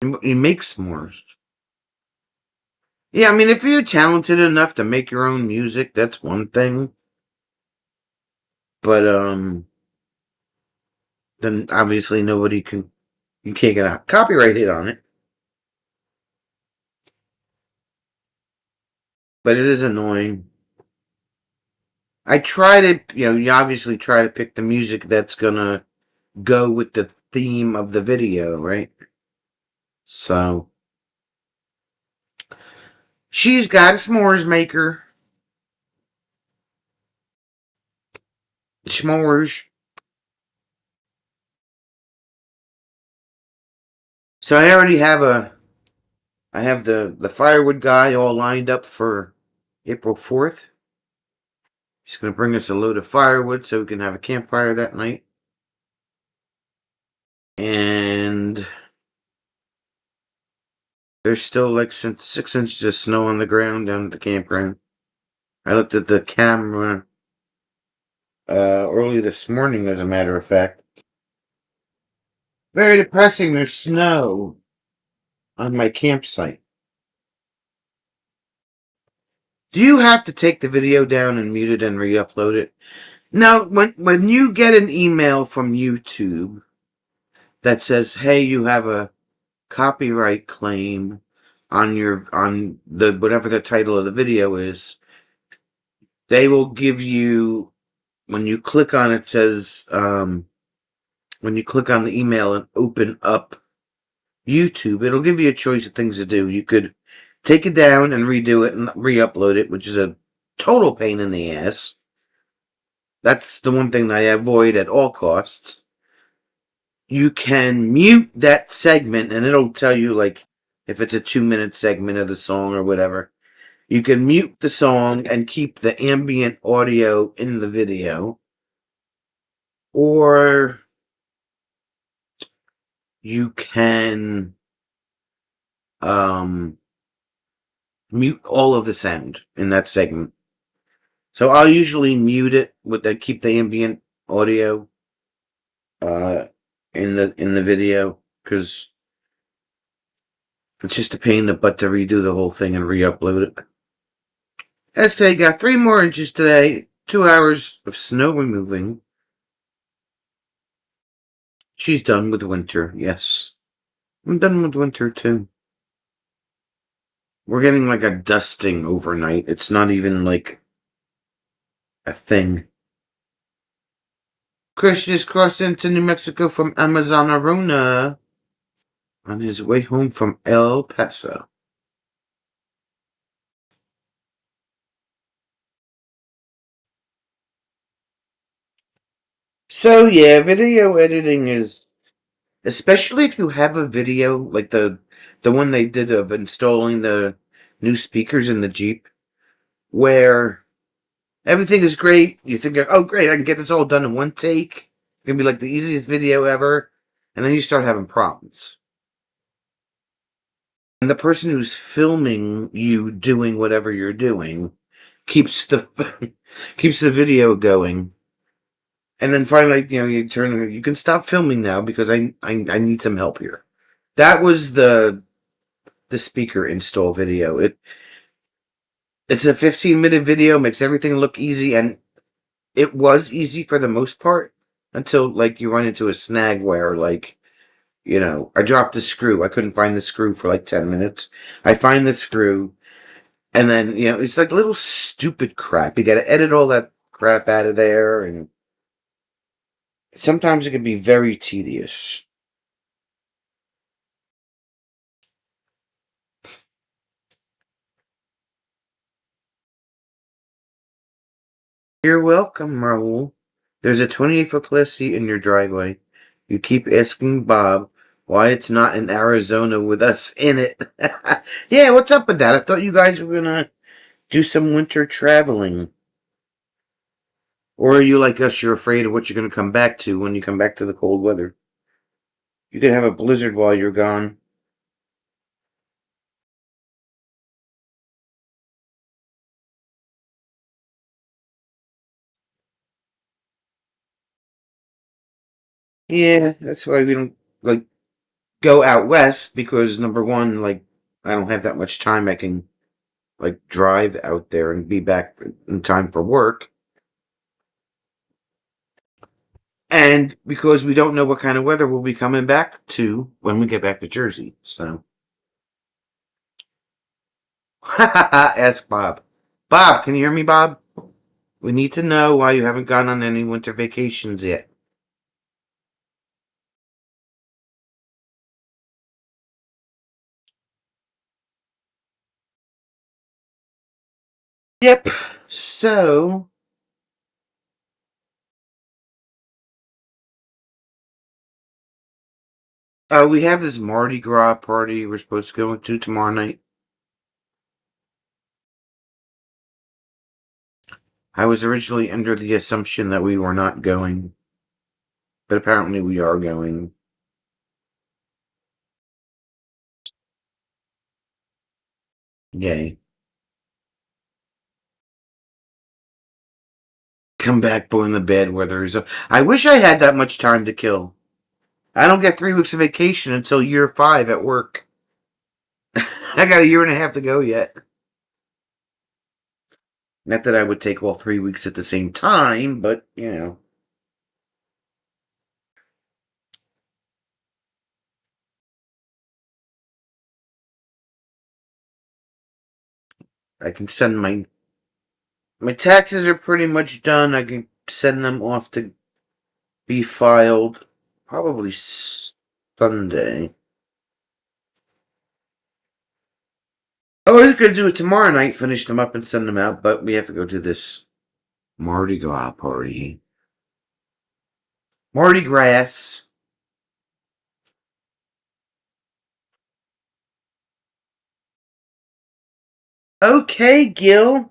You make s'mores. Yeah, I mean, if you're talented enough to make your own music, that's one thing. But, then obviously you can't get a copyright hit on it. But it is annoying. I try to, you obviously try to pick the music that's gonna go with the theme of the video, right? So she's got a s'mores maker. S'mores. So I already have I have the firewood guy all lined up for April 4th. He's going to bring us a load of firewood so we can have a campfire that night. And there's still like 6 inches of snow on the ground down at the campground. I looked at the camera early this morning, as a matter of fact. Very depressing. There's snow on my campsite. Do you have to take the video down and mute it and re-upload it? No, when you get an email from YouTube that says, "Hey, you have a copyright claim on the whatever the title of the video is," they will give you, when you click on it, says when you click on the email and open up YouTube, it'll give you a choice of things to do. You could take it down and redo it and re-upload it, which is a total pain in the ass. That's the one thing that I avoid at all costs. You can mute that segment and it'll tell you, like, if it's a 2-minute segment of the song or whatever. You can mute the song and keep the ambient audio in the video. Or you can mute all of the sound in that segment. So I'll usually mute it keep the ambient audio in the video, because it's just a pain in the butt to redo the whole thing and re-upload it. As today, got 3 more inches today, 2 hours of snow removing. She's done with winter, yes. I'm done with winter too. We're getting like a dusting overnight. It's not even like a thing. Christian is crossing into New Mexico from Amazon Arona on his way home from El Paso. So yeah, video editing is, especially if you have a video like the one they did of installing the new speakers in the Jeep, where everything is great. You think, oh great, I can get this all done in one take. It's gonna be like the easiest video ever. And then you start having problems. And the person who's filming you doing whatever you're doing keeps the keeps the video going. And then finally, you can stop filming now because I need some help here. That was the speaker install video. It's a 15-minute video, makes everything look easy, and it was easy for the most part until like you run into a snag where, like, I dropped a screw. I couldn't find the screw for like 10 minutes. I find the screw, and then it's like little stupid crap. You got to edit all that crap out of there, and sometimes it can be very tedious. You're welcome, Raul. There's a 28-foot class seat in your driveway. You keep asking Bob why it's not in Arizona with us in it. Yeah, what's up with that? I thought you guys were going to do some winter traveling. Or are you like us, you're afraid of what you're going to come back to when you come back to the cold weather? You could have a blizzard while you're gone. Yeah, that's why we don't like go out west, because number one, like, I don't have that much time I can like drive out there and be back in time for work. And because we don't know what kind of weather we'll be coming back to when we get back to Jersey. So ask Bob. Bob, can you hear me, Bob? We need to know why you haven't gone on any winter vacations yet. Yep. So, we have this Mardi Gras party we're supposed to go to tomorrow night. I was originally under the assumption that we were not going, but apparently we are going. Yay. Come back, boy, in the bad weather. I wish I had that much time to kill. I don't get 3 weeks of vacation until year 5 at work. I got a year and a half to go yet. Not that I would take all 3 weeks at the same time, but, you know. I can send my taxes are pretty much done. I can send them off to be filed probably Sunday. Oh, I was going to do it tomorrow night, finish them up and send them out, but we have to go to this Mardi Gras party. Mardi Gras. Okay, Gil.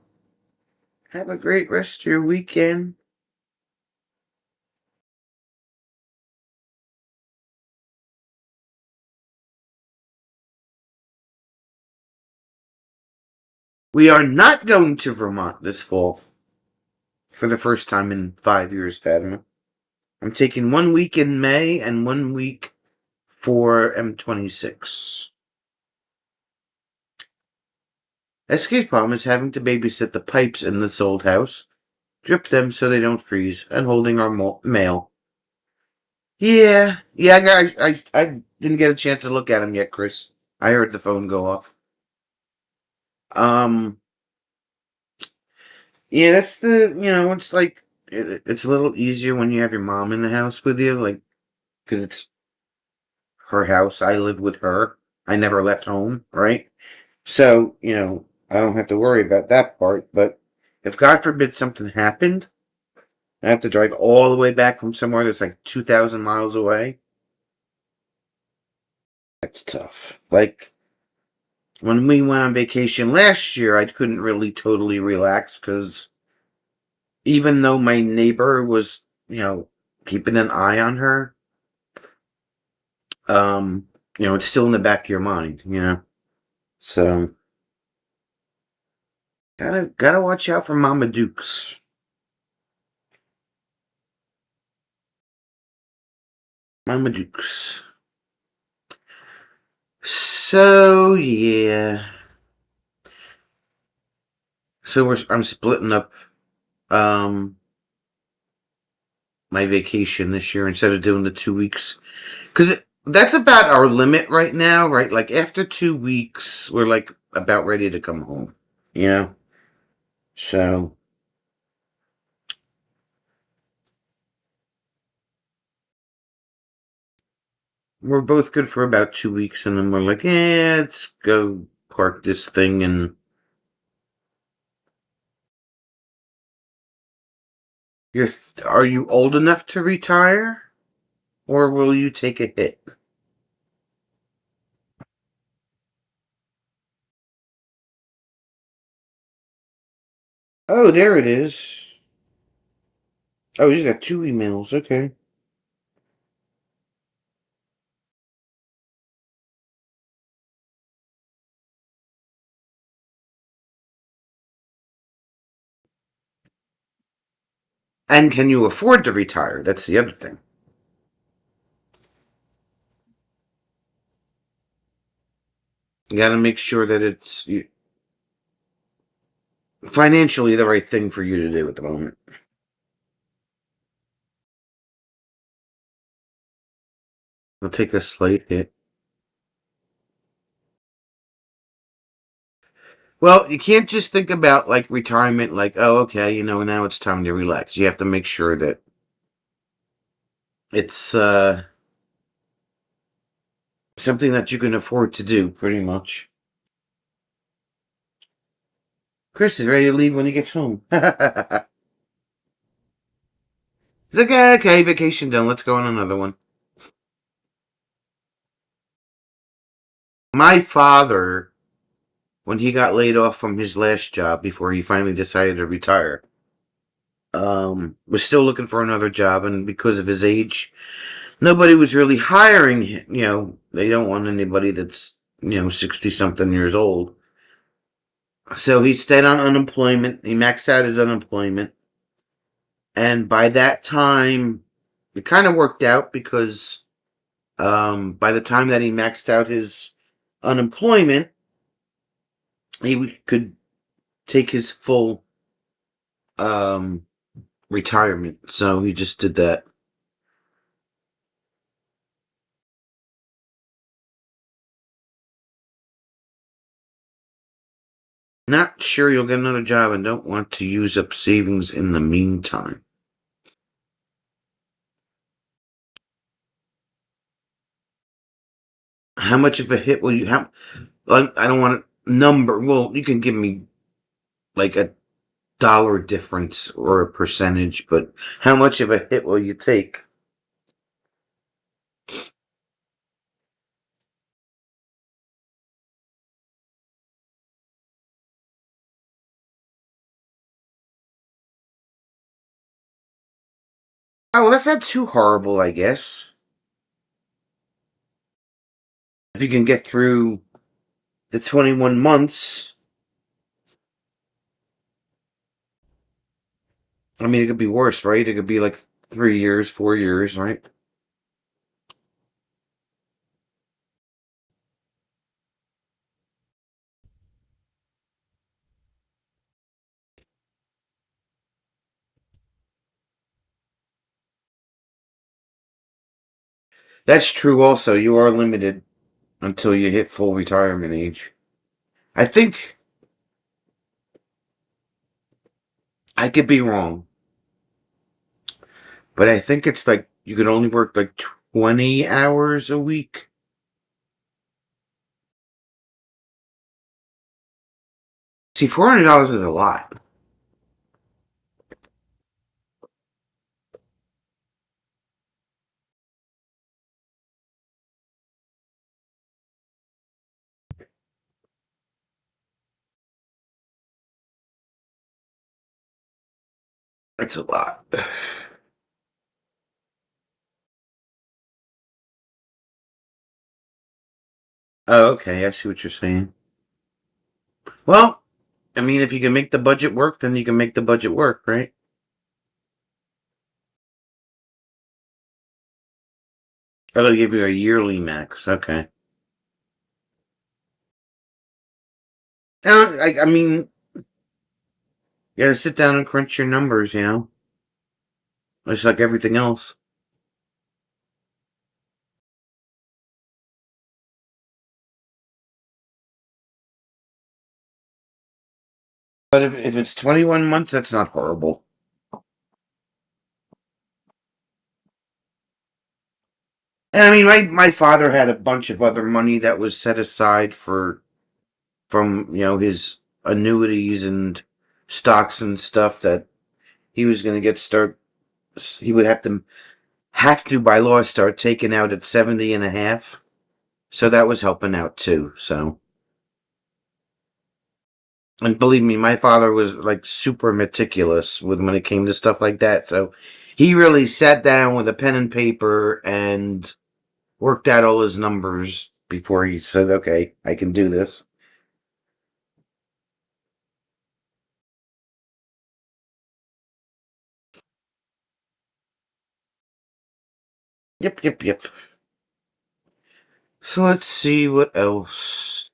Have a great rest of your weekend. We are not going to Vermont this fall. For the first time in 5 years, Fatima. I'm taking 1 week in May and 1 week for M26. Escape problem is having to babysit the pipes in this old house, drip them so they don't freeze, and holding our mail. Yeah, I didn't get a chance to look at them yet, Chris. I heard the phone go off. Um, yeah, that's it's like it's a little easier when you have your mom in the house with you, like because it's her house. I live with her. I never left home, right? So I don't have to worry about that part. But if God forbid something happened, I have to drive all the way back from somewhere that's like 2,000 miles away. That's tough. Like when we went on vacation last year, I couldn't really totally relax because even though my neighbor was, keeping an eye on her, it's still in the back of your mind. So gotta watch out for Mama Dukes. Mama Dukes. So yeah. So I'm splitting up my vacation this year instead of doing the 2 weeks. Because that's about our limit right now, right? Like after 2 weeks, we're like about ready to come home. You know? So we're both good for about 2 weeks, and then we're like, let's go park this thing and are you old enough to retire? Or will you take a hit? Oh, there it is. Oh, he's got 2 emails. Okay. And can you afford to retire? That's the other thing. You got to make sure that it's financially the right thing for you to do at the moment. It'll take a slight hit. Well, you can't just think about like retirement like, oh, okay, now it's time to relax. You have to make sure that it's something that you can afford to do, pretty much. Chris is ready to leave when he gets home. He's like, okay, vacation done. Let's go on another one. My father, when he got laid off from his last job before he finally decided to retire, was still looking for another job, and because of his age, nobody was really hiring him. They don't want anybody that's 60 something years old. So he stayed on unemployment. He maxed out his unemployment, and by that time, it kind of worked out because by the time that he maxed out his unemployment, he could take his full retirement. So he just did that. Not sure you'll get another job and don't want to use up savings in the meantime. How much of a hit will you have? I don't want a number. Well, you can give me like a dollar difference or a percentage, but how much of a hit will you take? Oh, well, that's not too horrible, I guess. If you can get through the 21 months, I mean, it could be worse, right? It could be like 3 years, 4 years, right? That's true also. You are limited until you hit full retirement age. I think I could be wrong, but I think it's like you can only work like 20 hours a week. See, $400 is a lot. That's a lot. Oh, okay. I see what you're saying. Well, I mean, if you can make the budget work, then you can make the budget work, right? Or they'll give you a yearly max. Okay. I mean, you gotta sit down and crunch your numbers. Just like everything else. But if it's 21 months, that's not horrible. And I mean, my father had a bunch of other money that was set aside from his annuities and stocks and stuff that he was going to he would have to by law start taking out at 70 and a half. So that was helping out too. So, and believe me, my father was like super meticulous when it came to stuff like that. So he really sat down with a pen and paper and worked out all his numbers before he said, okay, I can do this. Yep, yep, yep. So let's see what else.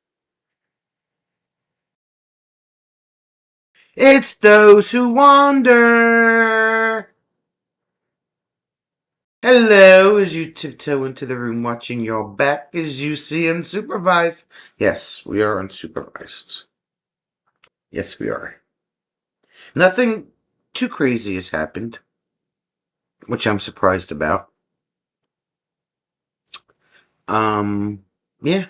It's those who wander. Hello, as you tiptoe into the room, watching your back as you see unsupervised. Yes, we are unsupervised. Yes, we are. Nothing too crazy has happened, which I'm surprised about. Yeah.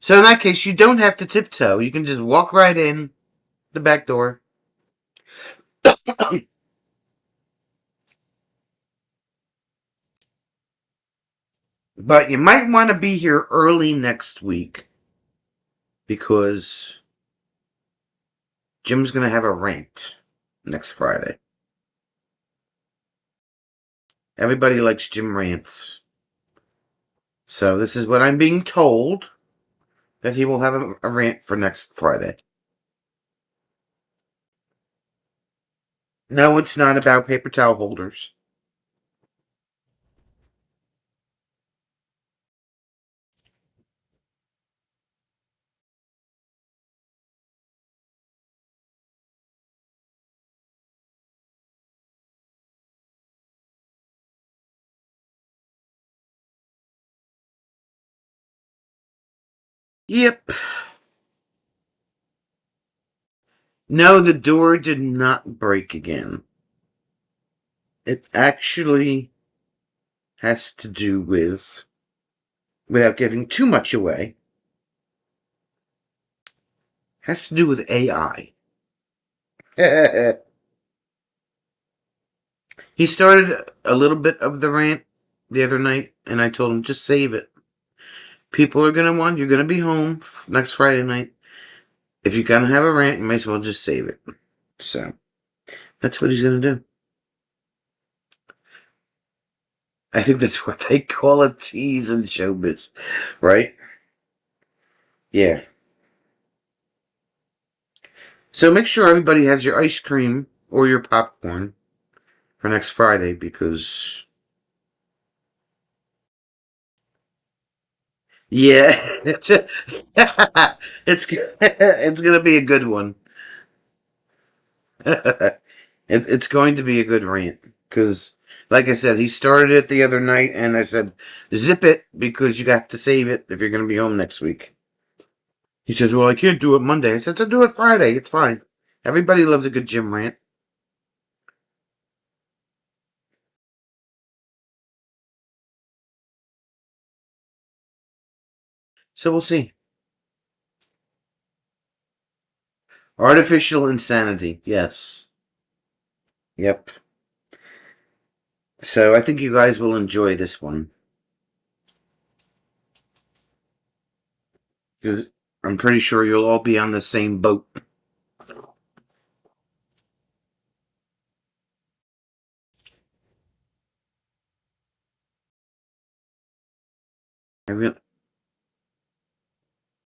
So in that case, you don't have to tiptoe. You can just walk right in the back door. But you might want to be here early next week because Jim's going to have a rant next Friday. Everybody likes Jim rants. So this is what I'm being told, that he will have a rant for next Friday. No, it's not about paper towel holders. Yep. No, the door did not break again. It actually has to do with, without giving too much away, has to do with AI. He started a little bit of the rant the other night, and I told him, just save it. People are going to want, you're going to be home next Friday night. If you're going to have a rant, you might as well just save it. So, that's what he's going to do. I think that's what they call a tease in showbiz, right? Yeah. So make sure everybody has your ice cream or your popcorn for next Friday, because yeah, it's gonna be a good one. It's going to be a good rant because, like I said, he started it the other night, and I said, zip it because you got to save it if you're going to be home next week. He says, well, I can't do it Monday. I said, so do it Friday. It's fine. Everybody loves a good gym rant. So we'll see. Artificial insanity. Yes. Yep. So I think you guys will enjoy this one, because I'm pretty sure you'll all be on the same boat.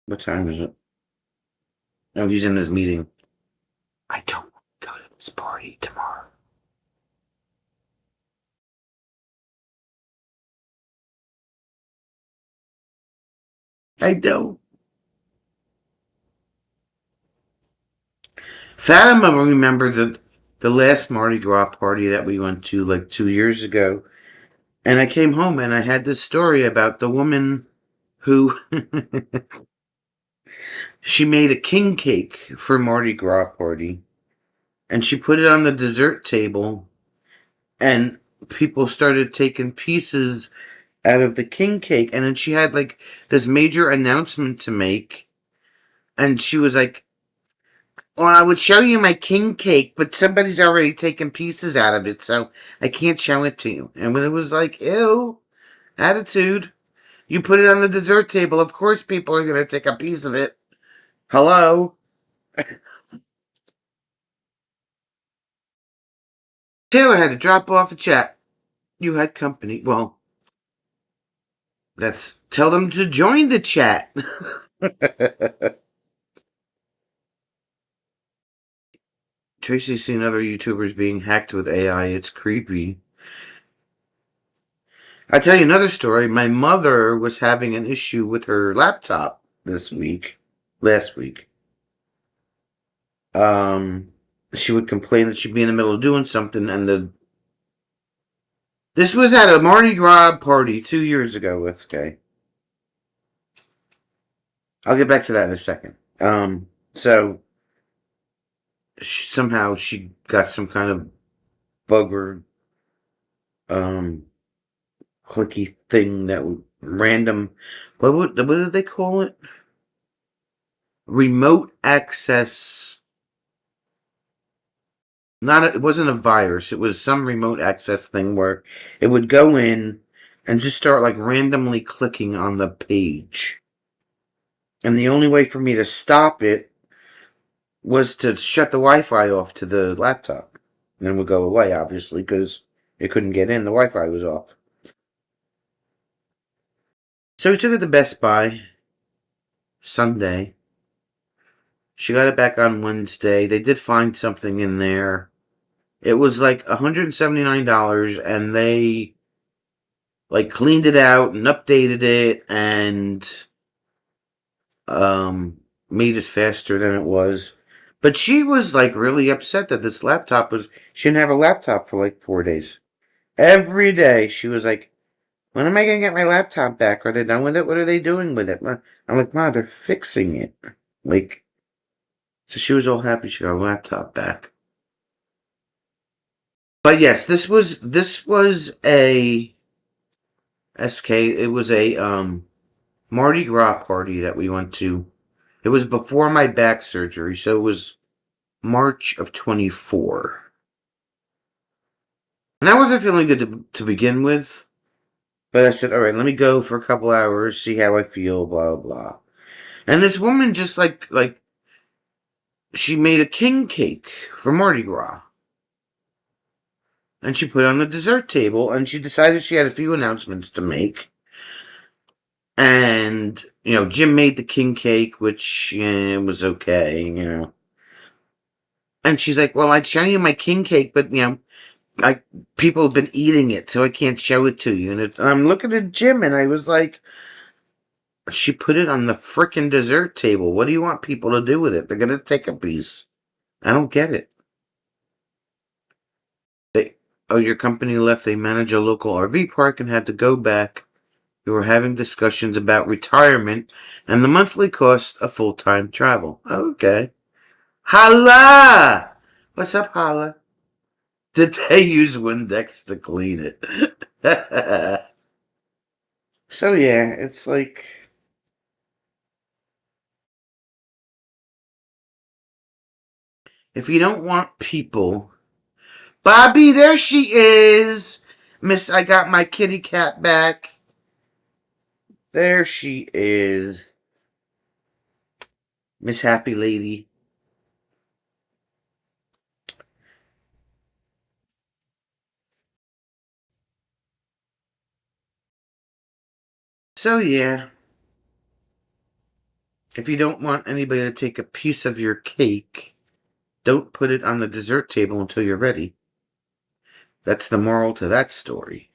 What time is it? Oh, he's in his meeting. I don't go to this party tomorrow. I don't. Fatima remember the last Mardi Gras party that we went to like 2 years ago. And I came home and I had this story about the woman who she made a king cake for Mardi Gras party, and she put it on the dessert table, and people started taking pieces out of the king cake, and then she had like this major announcement to make, and she was like, well, I would show you my king cake, but somebody's already taken pieces out of it, so I can't show it to you. And when it was like, ew, attitude. You put it on the dessert table, of course people are going to take a piece of it. Hello? Taylor had to drop off the chat. You had company. Well, tell them to join the chat. Tracy's seen other YouTubers being hacked with AI. It's creepy. I'll tell you another story. My mother was having an issue with her laptop last week. She would complain that she'd be in the middle of doing something, and this was at a Mardi Gras party 2 years ago. Okay. I'll get back to that in a second. So somehow she got some kind of bugger, clicky thing that would random. What did they call it? remote access. It wasn't a virus. It was some remote access thing where it would go in and just start like randomly clicking on the page. And the only way for me to stop it was to shut the Wi-Fi off to the laptop. And it would go away, obviously, because it couldn't get in. The Wi-Fi was off. So we took it to Best Buy Sunday. She got it back on Wednesday. They did find something in there. It was like $179, and they like cleaned it out and updated it and made it faster than it was. But she was like really upset that this laptop was. She didn't have a laptop for like 4 days. Every day she was like, "When am I gonna get my laptop back? Are they done with it? What are they doing with it?" I'm like, "Ma, they're fixing it." Like, so she was all happy she got a laptop back. But yes, this was a SK. It was a Mardi Gras party that we went to. It was before my back surgery, so it was March of 24. And I wasn't feeling good to begin with, but I said, all right, let me go for a couple hours, see how I feel, blah, blah. And this woman just like, she made a king cake for Mardi Gras. And she put it on the dessert table, and she decided she had a few announcements to make. And, Jim made the king cake, which was okay. And she's like, well, I'd show you my king cake, but, people have been eating it, so I can't show it to you. And I'm looking at Jim, and I was like, she put it on the frickin' dessert table. What do you want people to do with it? They're going to take a piece. I don't get it. Your company left. They manage a local RV park and had to go back. We were having discussions about retirement and the monthly cost of full-time travel. Okay. Holla! What's up, Holla? Did they use Windex to clean it? So yeah, it's like, if you don't want people... Bobby, there she is! Miss, I got my kitty cat back. There she is. Miss Happy Lady. So yeah, if you don't want anybody to take a piece of your cake, don't put it on the dessert table until you're ready. That's the moral to that story.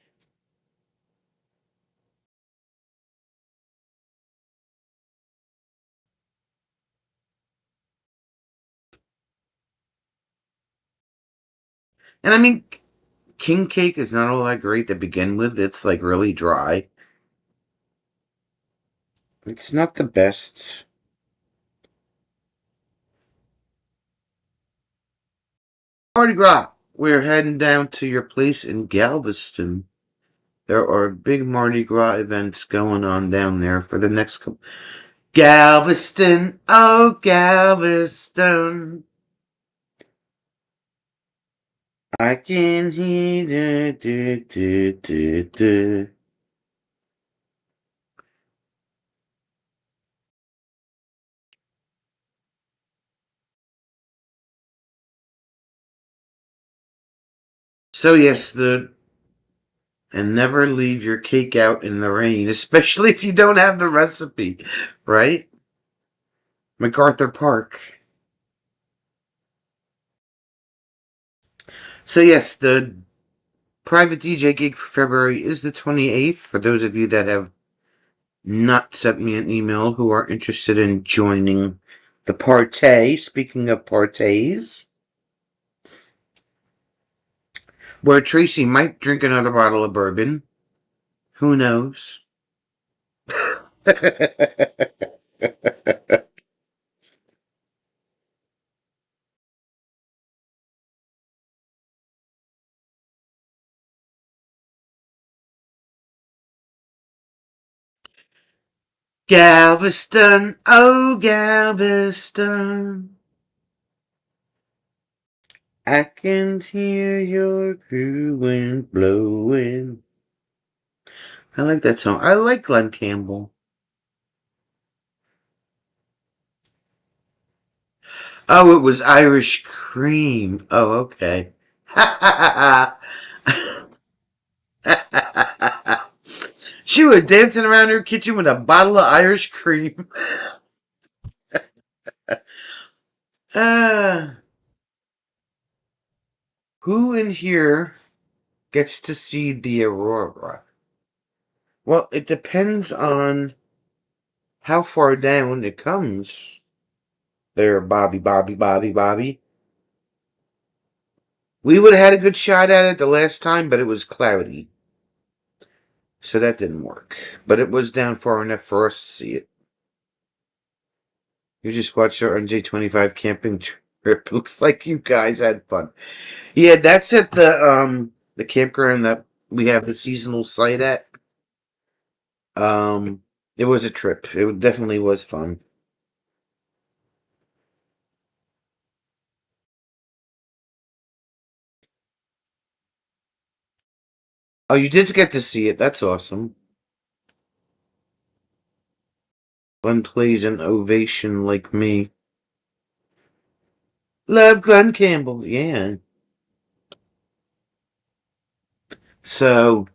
And I mean, king cake is not all that great to begin with. It's like really dry. It's not the best. Mardi Gras. We're heading down to your place in Galveston. There are big Mardi Gras events going on down there for the next couple. Galveston, oh Galveston. I can hear do. So yes, and never leave your cake out in the rain, especially if you don't have the recipe, right? MacArthur Park. So yes, the private DJ gig for February is the 28th. For those of you that have not sent me an email who are interested in joining the partay, speaking of partays, where Tracy might drink another bottle of bourbon. Who knows? Galveston, oh Galveston, I can hear your crew wind blowing. I like that song. I like Glenn Campbell. Oh, it was Irish Cream. Oh, okay. She was dancing around her kitchen with a bottle of Irish Cream. uh, who in here gets to see the aurora? Well, it depends on how far down it comes. There, Bobby, Bobby, Bobby, Bobby. We would have had a good shot at it the last time, but it was cloudy. So that didn't work. But it was down far enough for us to see it. You just watched our NJ25 camping trip. Looks like you guys had fun. Yeah, that's at the campground that we have the seasonal site at. It was a trip. It definitely was fun. Oh, you did get to see it. That's awesome. Glenn plays an ovation like me. Love Glenn Campbell. Yeah. So,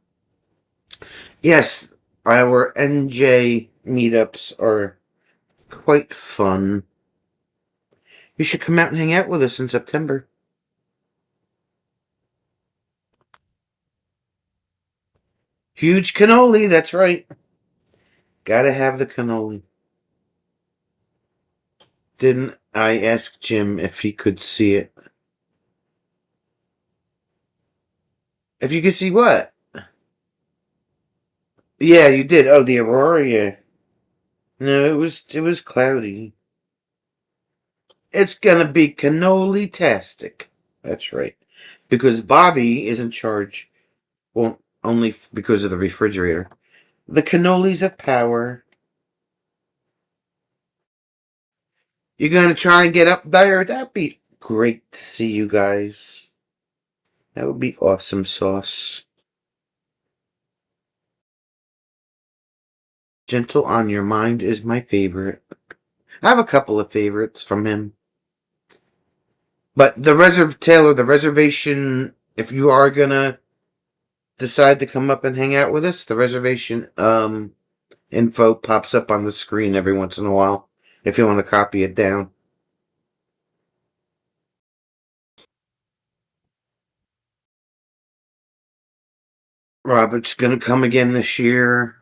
yes, our NJ meetups are quite fun. You should come out and hang out with us in September. Huge cannoli, that's right. Gotta have the cannoli. Didn't I ask Jim if he could see it? If you could see what? Yeah, you did. Oh, the aurora, yeah. No, it was cloudy. It's gonna be cannoli-tastic. That's right. Because Bobby is in charge. Well, only because of the refrigerator. The cannolis of power. You're gonna try and get up there? That'd be great to see you guys. That would be awesome sauce. Gentle on Your Mind is my favorite. I have a couple of favorites from him. But the reservation, if you are gonna decide to come up and hang out with us, the reservation info pops up on the screen every once in a while if you want to copy it down. Robert's gonna come again this year.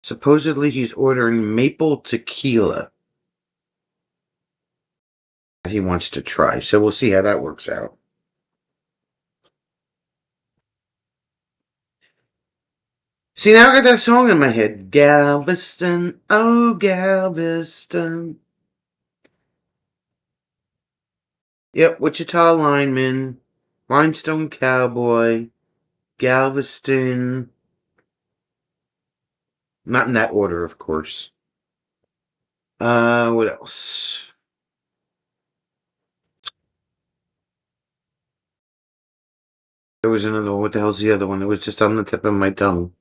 Supposedly he's ordering maple tequila that he wants to try, so we'll see how that works out. See, now I got that song in my head. Galveston, oh Galveston. Yep, Wichita lineman, Rhinestone Cowboy, Galveston. Not in that order, of course. What else? There was another one. What the hell's the other one? It was just on the tip of my tongue.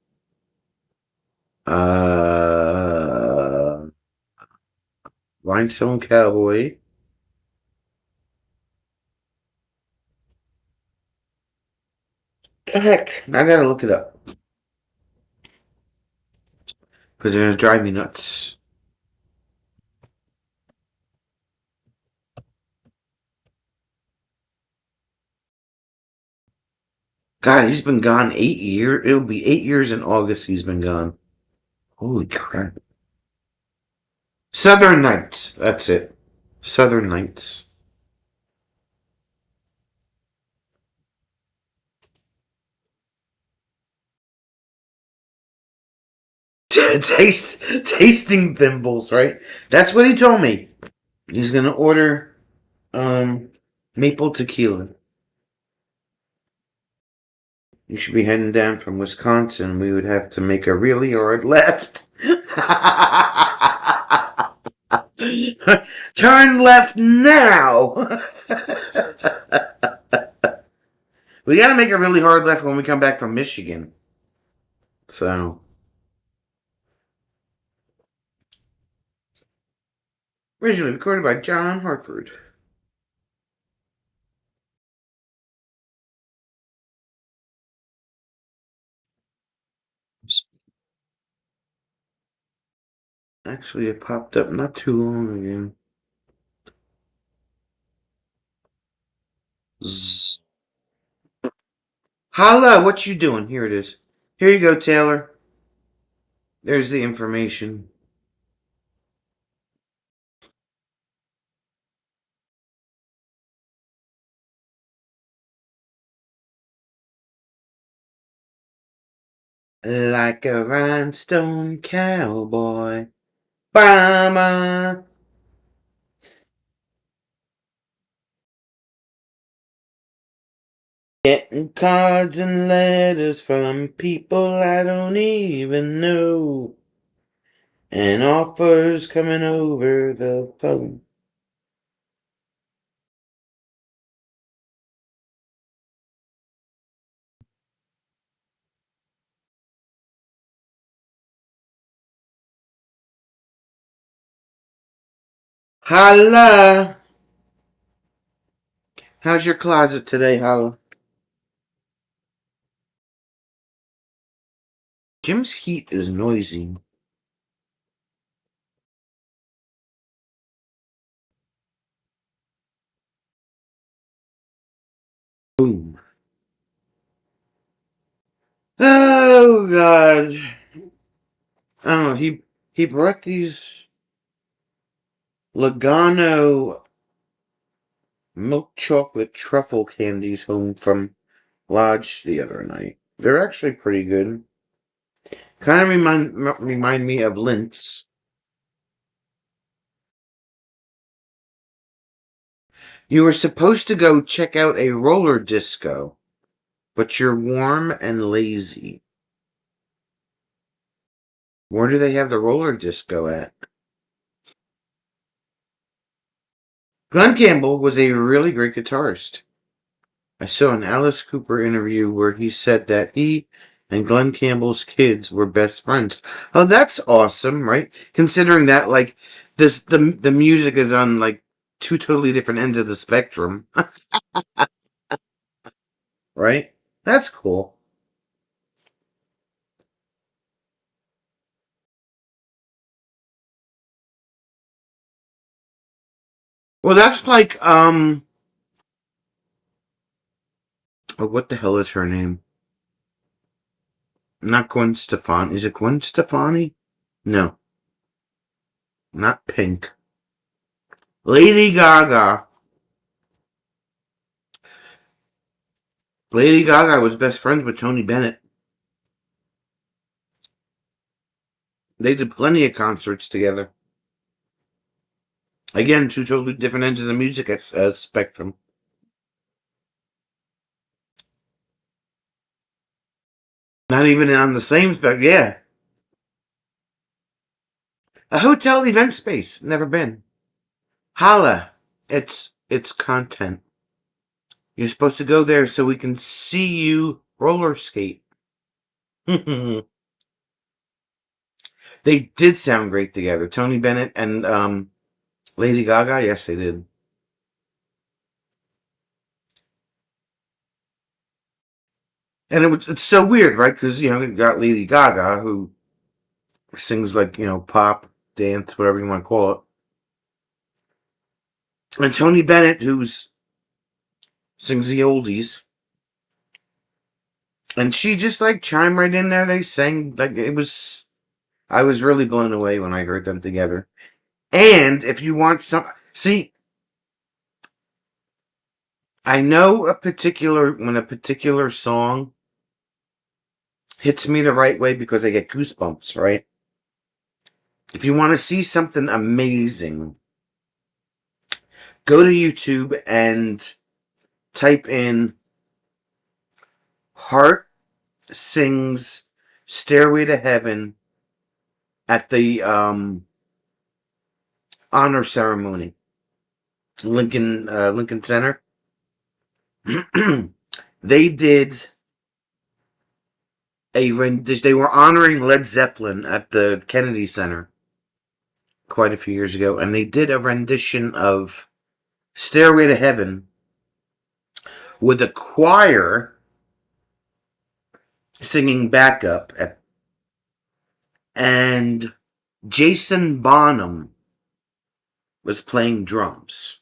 Rhinestone Cowboy. The heck? I gotta look it up. Because they're gonna drive me nuts. God, he's been gone 8 years. It'll be 8 years in August he's been gone. Holy crap. Southern Nights. That's it. Southern Nights. Tasting thimbles, right? That's what he told me. He's gonna order maple tequila. You should be heading down from Wisconsin. We would have to make a really hard left. Turn left now. We gotta make a really hard left when we come back from Michigan. So. Originally recorded by John Hartford. Actually, it popped up not too long ago. Zzz. Holla, what you doing? Here it is. Here you go, Taylor. There's the information. Like a rhinestone cowboy. Bama. Getting cards and letters from people I don't even know. And offers coming over the phone. Holla! How's your closet today, Holla? Jim's heat is noisy. Boom. Oh, God. I don't know. He brought these Logano milk chocolate truffle candies home from Lodge the other night. They're actually pretty good. Kind of remind me of Lints. You were supposed to go check out a roller disco, but you're warm and lazy. Where do they have the roller disco at? Glenn Campbell was a really great guitarist. I saw an Alice Cooper interview where he said that he and Glenn Campbell's kids were best friends. Oh, that's awesome, right? Considering that, like, the music is on like two totally different ends of the spectrum, right? That's cool. Well, that's like oh, what the hell is her name? Not Gwen Stefani. Is it Gwen Stefani? No, not Pink. Lady Gaga. Lady Gaga was best friends with Tony Bennett. They did plenty of concerts together. Again, two totally different ends of the music spectrum. Not even on the same spectrum. Yeah. A hotel event space. Never been. Holla. It's content. You're supposed to go there so we can see you roller skate. They did sound great together. Tony Bennett and Lady Gaga. Yes, they did. And it's so weird, right? Because, you got Lady Gaga, who sings like, pop, dance, whatever you want to call it. And Tony Bennett, who's sings the oldies. And she just like chimed right in there. They sang like I was really blown away when I heard them together. And if you want see, I know when a particular song hits me the right way because I get goosebumps, right? If you want to see something amazing, go to YouTube and type in Heart sings Stairway to Heaven at the honor ceremony, Lincoln Center. They did a rendition. They were honoring Led Zeppelin at the Kennedy Center quite a few years ago, and they did a rendition of Stairway to Heaven with a choir singing backup, and Jason Bonham was playing drums.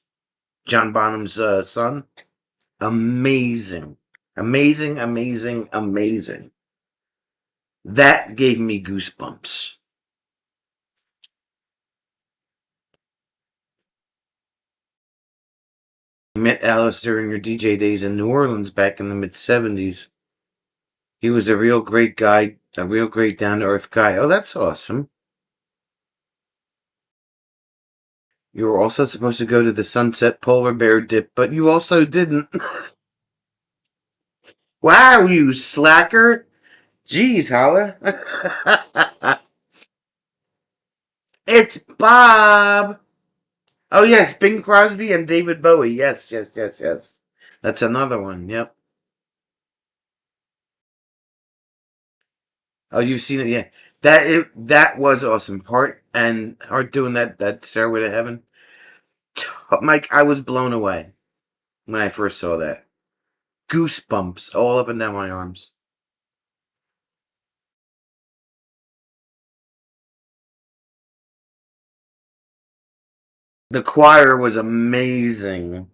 John Bonham's son. Amazing. Amazing, amazing, amazing. That gave me goosebumps. I met Alice during her DJ days in New Orleans back in the mid-70s. He was a real great guy, a real great down-to-earth guy. Oh, that's awesome. You were also supposed to go to the Sunset Polar Bear Dip, but you also didn't. Wow, you slacker. Jeez, Holla. It's Bob. Oh, yes, Bing Crosby and David Bowie. Yes, yes, yes, yes. That's another one. Yep. Oh, you've seen it, yeah. That was awesome. Heart doing that Stairway to Heaven. Mike, I was blown away when I first saw that. Goosebumps all up and down my arms. The choir was amazing.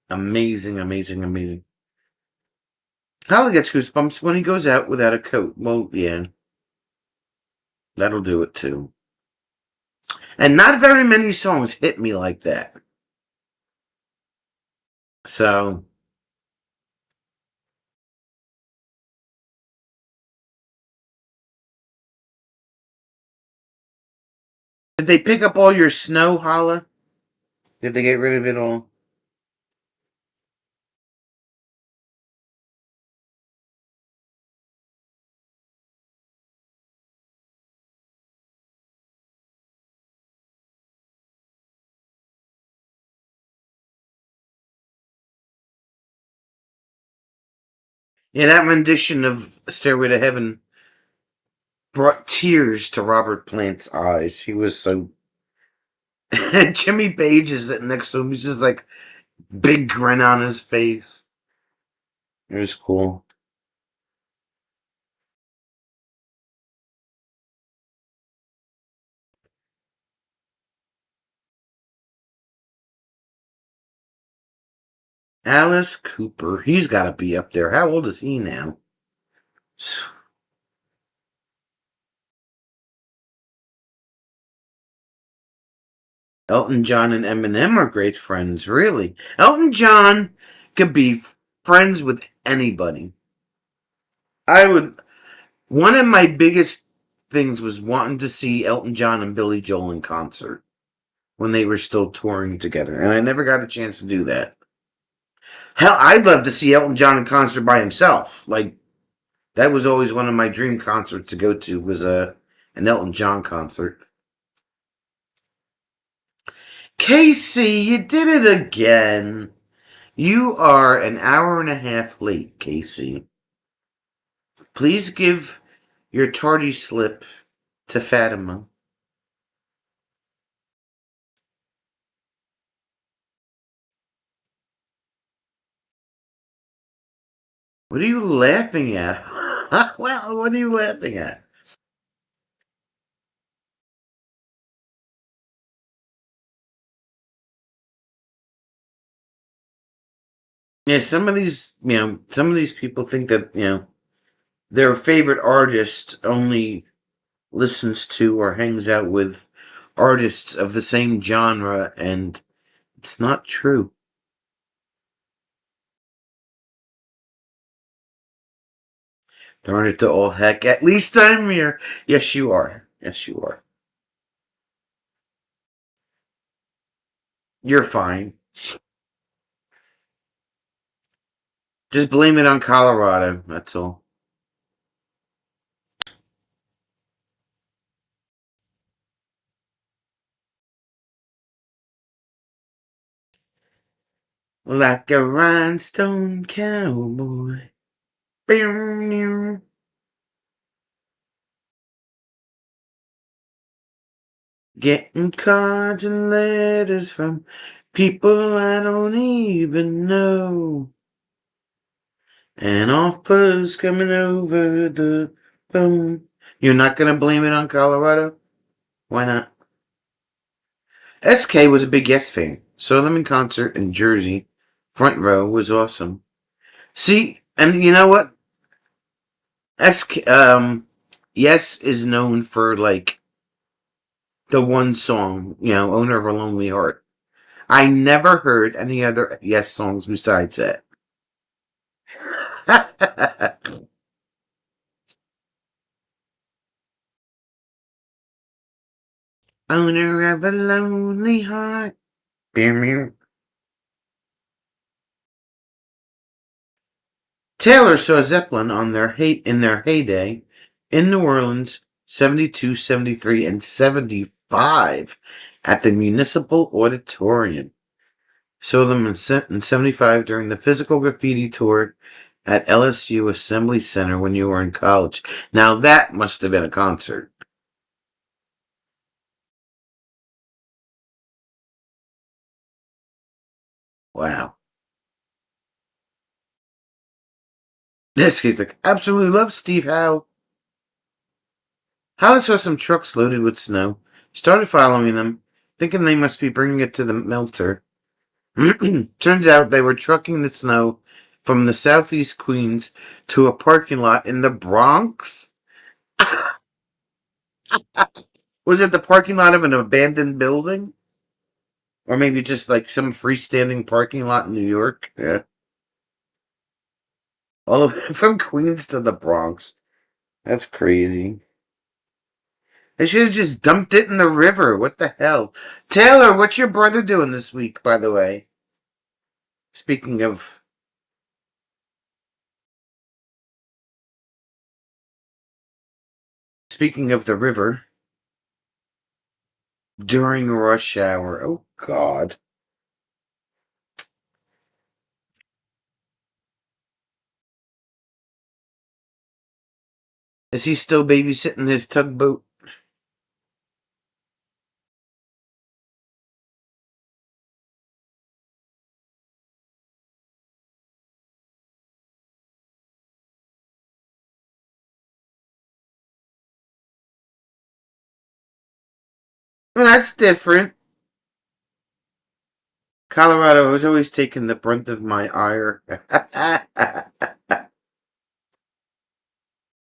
Amazing, amazing, amazing. Holly gets goosebumps when he goes out without a coat. Well, yeah. That'll do it too. And not very many songs hit me like that. So, did they pick up all your snow, Holla? Did they get rid of it all? Yeah, that rendition of Stairway to Heaven brought tears to Robert Plant's eyes. He was so. Jimmy Page is sitting next to him. He's just like big grin on his face. It was cool. Alice Cooper. He's got to be up there. How old is he now? Elton John and Eminem are great friends, really. Elton John could be friends with anybody. I would. One of my biggest things was wanting to see Elton John and Billy Joel in concert when they were still touring together, and I never got a chance to do that. Hell, I'd love to see Elton John in concert by himself. Like, that was always one of my dream concerts to go to, was an Elton John concert. Casey, you did it again. You are an hour and a half late, Casey. Please give your tardy slip to Fatima. What are you laughing at? Well, what are you laughing at? Yeah, some of these people think that, their favorite artist only listens to or hangs out with artists of the same genre, and it's not true. Darn it to all heck. At least I'm here. Yes, you are. Yes, you are. You're fine. Just blame it on Colorado. That's all. Like a rhinestone cowboy. Getting cards and letters from people I don't even know. And offers coming over the phone. You're not going to blame it on Colorado? Why not? SK was a big Yes fan. Saw them in concert in Jersey. Front row was awesome. See, and you know what? SK, Yes is known for like the one song, Owner of a Lonely Heart. I never heard any other Yes songs besides that. Owner of a Lonely Heart. Taylor saw Zeppelin in their heyday in New Orleans 72, 73, and 75 at the Municipal Auditorium. Saw them in 75 during the Physical Graffiti Tour at LSU Assembly Center when you were in college. Now that must have been a concert. Wow. This kid's like, absolutely love Steve Howe. Hollis saw some trucks loaded with snow, started following them, thinking they must be bringing it to the melter. Turns out they were trucking the snow from the southeast Queens to a parking lot in the Bronx. Was it the parking lot of an abandoned building? Or maybe just like some freestanding parking lot in New York? Yeah. All the way from Queens to the Bronx. That's crazy. They should have just dumped it in the river. What the hell? Taylor, what's your brother doing this week, by the way? Speaking of the river, during rush hour. Oh God. Is he still babysitting his tugboat? Well, that's different. Colorado has always taken the brunt of my ire.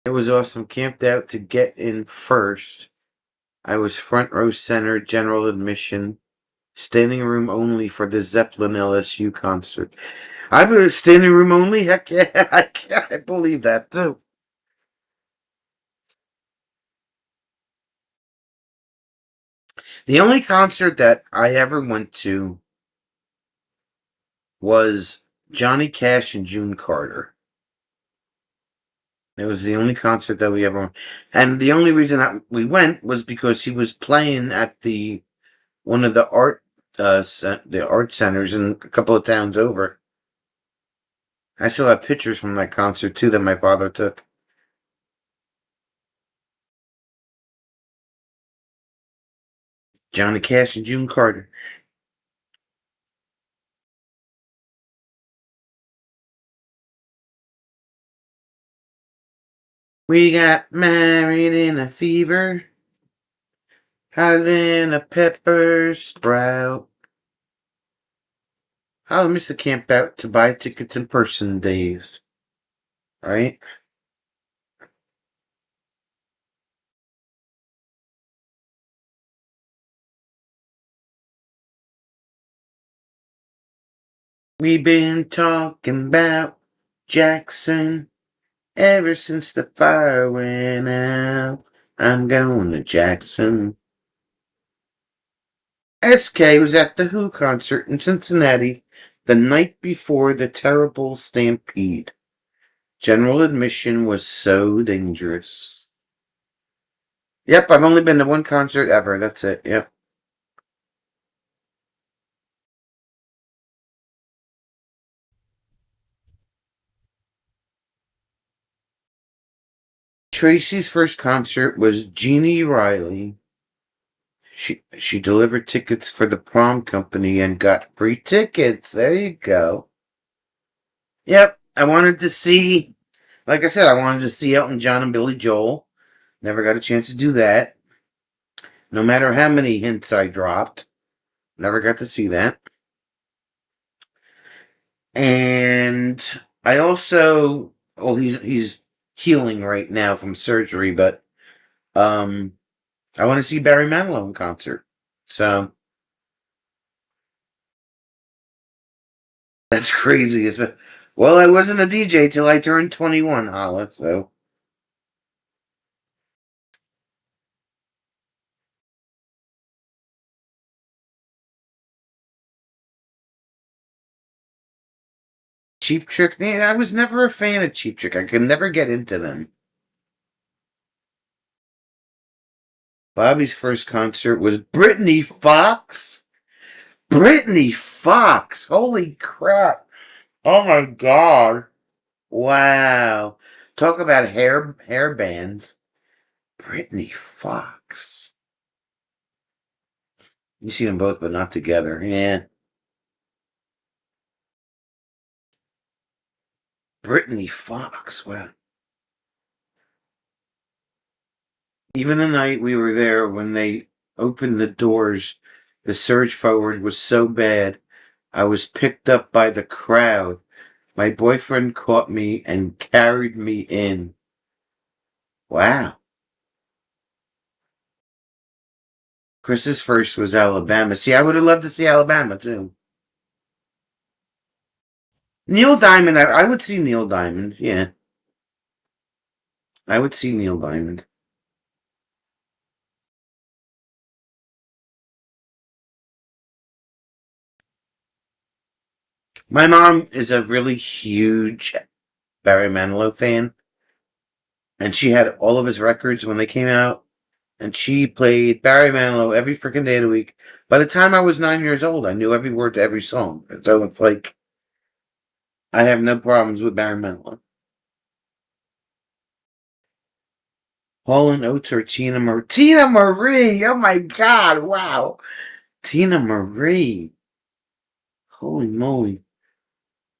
It was awesome. Camped out to get in first. I was front row center, general admission, standing room only for the Zeppelin LSU concert. I was standing room only? Heck yeah, I believe that too. The only concert that I ever went to was Johnny Cash and June Carter. It was the only concert that we ever went. And the only reason that we went was because he was playing at one of the art centers in a couple of towns over. I still have pictures from that concert too that my father took. Johnny Cash and June Carter. We got married in a fever, hotter than a pepper sprout. I'll miss the camp out to buy tickets in person days. Right? We've been talking about Jackson ever since the fire went out. I'm going to Jackson. SK was at the Who concert in Cincinnati The night before the terrible stampede. General admission was so dangerous. Yep, I've only been to one concert ever. That's it. Yep. Tracy's first concert was Jeannie Riley. She delivered tickets for the prom company and got free tickets. There you go. Yep, I wanted to see, like I said, I wanted to see Elton John and Billy Joel. Never got a chance to do that. No matter how many hints I dropped, never got to see that. And I also, well, he's healing right now from surgery, but I want to see Barry Manilow in concert. So that's crazy. Well, I wasn't a DJ till I turned 21, Holla. So Cheap Trick. I was never a fan of Cheap Trick. I could never get into them. Bobby's first concert was Brittany Fox. Brittany Fox. Holy crap. Oh my god. Wow. Talk about hair bands. Brittany Fox. You see them both, but not together. Yeah. Brittany Fox. Wow. Even the night we were there when they opened the doors, the surge forward was so bad. I was picked up by the crowd. My boyfriend caught me and carried me in. Wow. Chris's first was Alabama. See, I would have loved to see Alabama too. Neil Diamond, I would see Neil Diamond. Yeah. I would see Neil Diamond. My mom is a really huge Barry Manilow fan, and she had all of his records when they came out, and she played Barry Manilow every freaking day of the week. By the time I was 9 years old, I knew every word to every song. So it's like, I have no problems with Barry Manilow. Hall and Oates or Tina Marie? Tina Marie! Oh my god, wow. Tina Marie. Holy moly.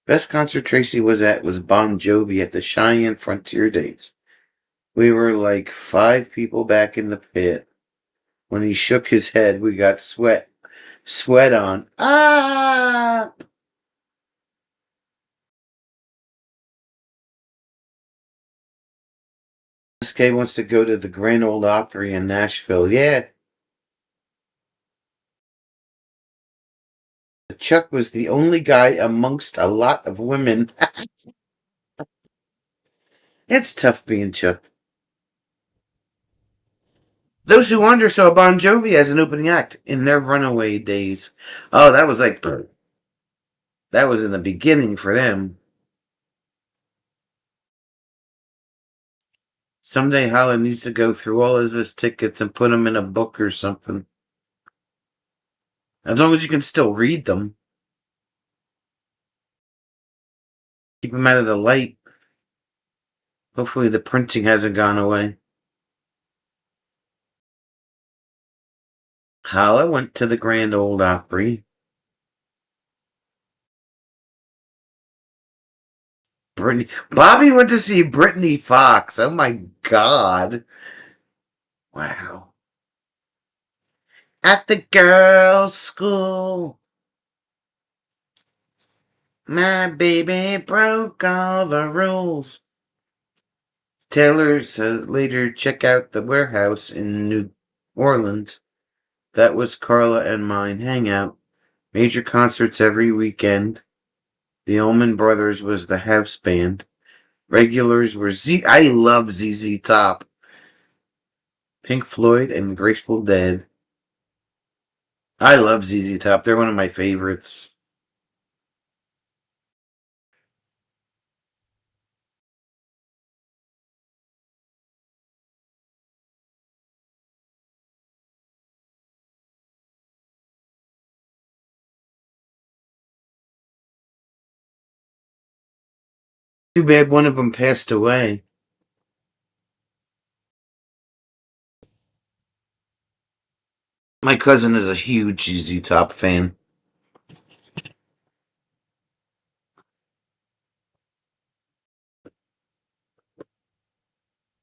Best concert Tracy was at was Bon Jovi at the Cheyenne Frontier Days. We were like 5 people back in the pit. When he shook his head, we got sweat on. Ah! SK wants to go to the Grand Ole Opry in Nashville. Yeah. Chuck was the only guy amongst a lot of women. It's tough being Chuck. Those Who Wander saw Bon Jovi as an opening act in their Runaway days. Oh, that was in the beginning for them. Someday Holland needs to go through all of his tickets and put them in a book or something. As long as you can still read them. Keep them out of the light. Hopefully the printing hasn't gone away. Hala went to the Grand Ole Opry. Bobby went to see Brittany Fox. Oh my god. Wow. At the girls' school, my baby broke all the rules. Taylor said later, check out the warehouse in New Orleans. That was Carla and mine hangout. Major concerts every weekend. The Allman Brothers was the house band. Regulars were I love ZZ Top. Pink Floyd and Grateful Dead. I love ZZ Top. They're one of my favorites. Too bad one of them passed away. My cousin is a huge ZZ Top fan.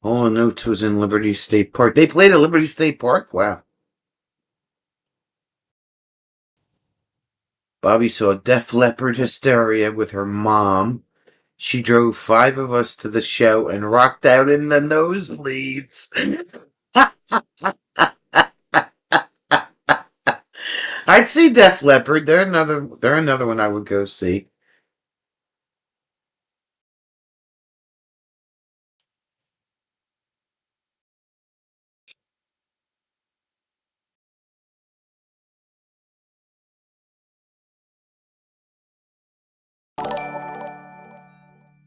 All Notes was in Liberty State Park. They played at Liberty State Park? Wow. Bobby saw Def Leppard Hysteria with her mom. She drove 5 of us to the show and rocked out in the nosebleeds. I'd see Def Leppard. They're another one I would go see.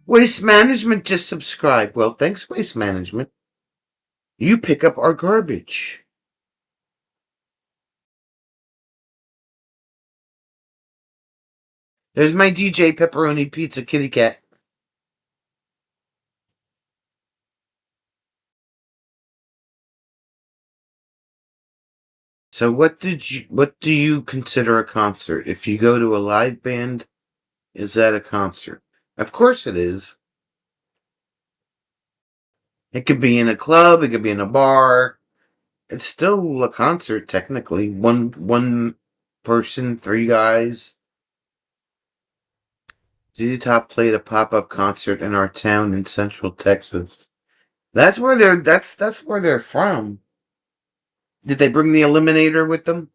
Waste Management just subscribed. Well, thanks, Waste Management. You pick up our garbage. There's my DJ Pepperoni Pizza Kitty Cat. So what do you consider a concert? If you go to a live band, is that a concert? Of course it is. It could be in a club, it could be in a bar. It's still a concert technically. One person, 3 guys. ZZ Top played a pop-up concert in our town in Central Texas. That's where they're from. Did they bring the Eliminator with them?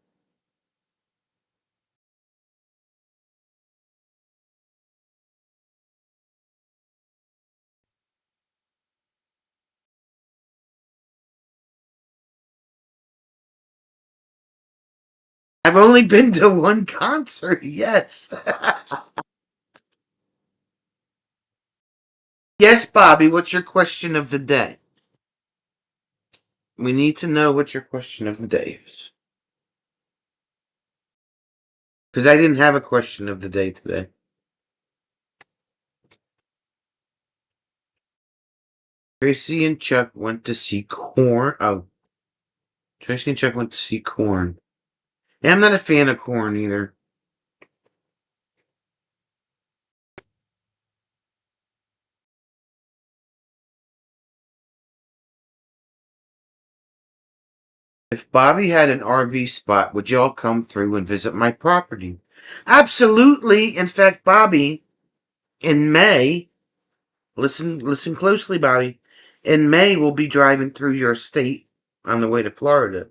I've only been to one concert, yes. Yes, Bobby, what's your question of the day? We need to know what your question of the day is. Because I didn't have a question of the day today. Tracy and Chuck went to see Korn. Oh. Tracy and Chuck went to see Korn. Yeah, I'm not a fan of Korn either. If Bobby had an RV spot, would y'all come through and visit my property? Absolutely. In fact, Bobby, in May, listen closely, Bobby. In May, we'll be driving through your state on the way to Florida.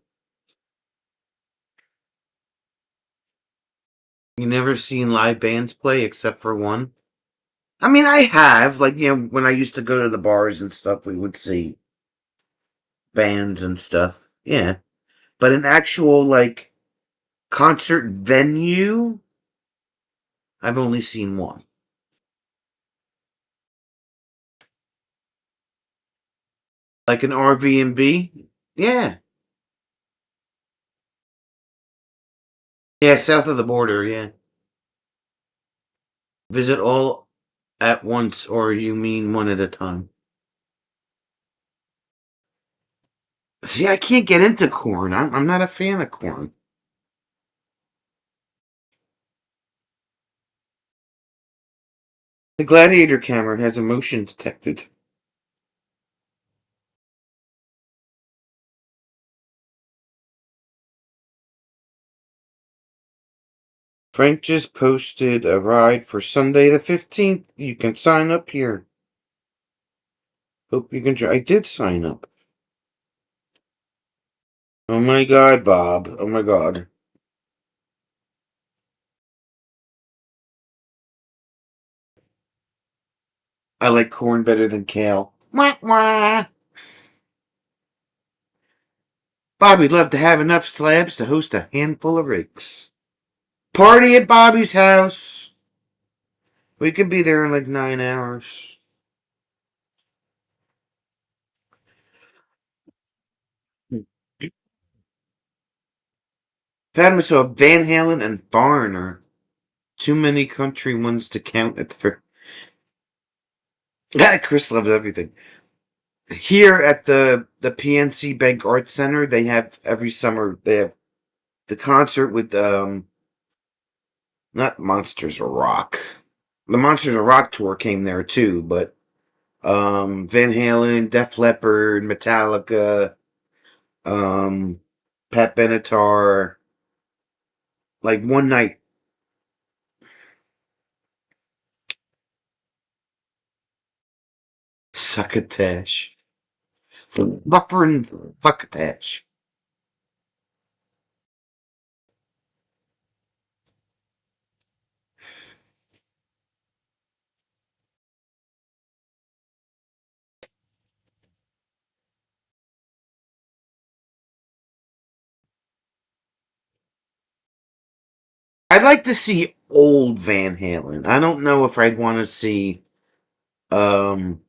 You never seen live bands play except for one? I mean, I have. Like, when I used to go to the bars and stuff, we would see bands and stuff. Yeah. But an actual, like, concert venue, I've only seen one. Like an Airbnb? Yeah. Yeah, south of the border, yeah. Visit all at once, or you mean one at a time? See, I can't get into Korn. I'm not a fan of Korn. The Gladiator camera has a motion detected. Frank just posted a ride for Sunday the 15th. You can sign up here. Hope you can try. I did sign up. Oh my god, Bob. Oh my god. I like corn better than kale. Wah, wah. Bobby'd love to have enough slabs to host a handful of rigs. Party at Bobby's house. We could be there in like 9 hours. Fatima saw Van Halen and Foreigner. Too many country ones to count at the fair. Chris loves everything. Here at the PNC Bank Arts Center, they have every summer they have the concert with not Monsters of Rock. The Monsters of Rock tour came there too, but Van Halen, Def Leppard, Metallica, Pat Benatar. Like one night, Succotash. Buffer and Fuckotash. I'd like to see old Van Halen. I don't know if I'd want to see um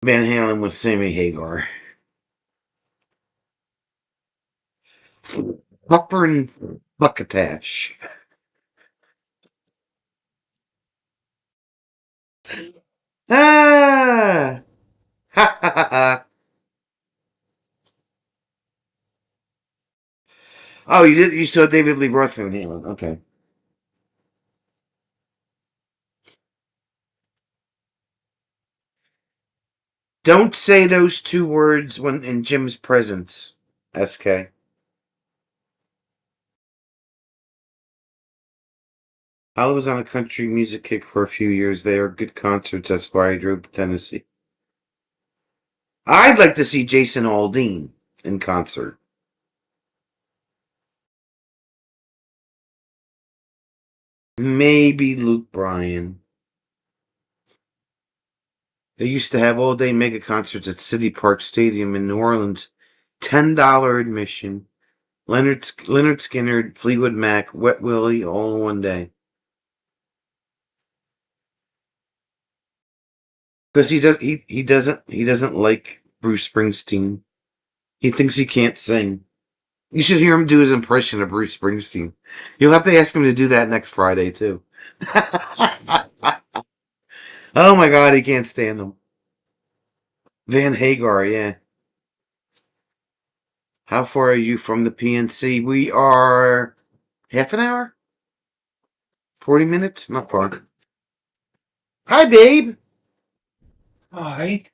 Van Halen with Sammy Hagar. Buffer and Fuckotash. Ah! Ha ha ha ha. Oh, you did. You saw David Lee Roth Van Halen. Okay. Don't say those two words when in Jim's presence. SK. I was on a country music kick for a few years. They are good concerts. That's why I drove to Tennessee. I'd like to see Jason Aldean in concert. Maybe Luke Bryan. They used to have all day mega concerts at City Park Stadium in New Orleans. $10 admission. Leonard Skinner, Fleetwood Mac, Wet Willie, all in one day. Because he doesn't like Bruce Springsteen. He thinks he can't sing. You should hear him do his impression of Bruce Springsteen. You'll have to ask him to do that next Friday too. Oh my God, he can't stand him. Van Hagar, yeah. How far are you from the PNC? We are half an hour? 40 minutes? Not far. Hi, babe. Hi.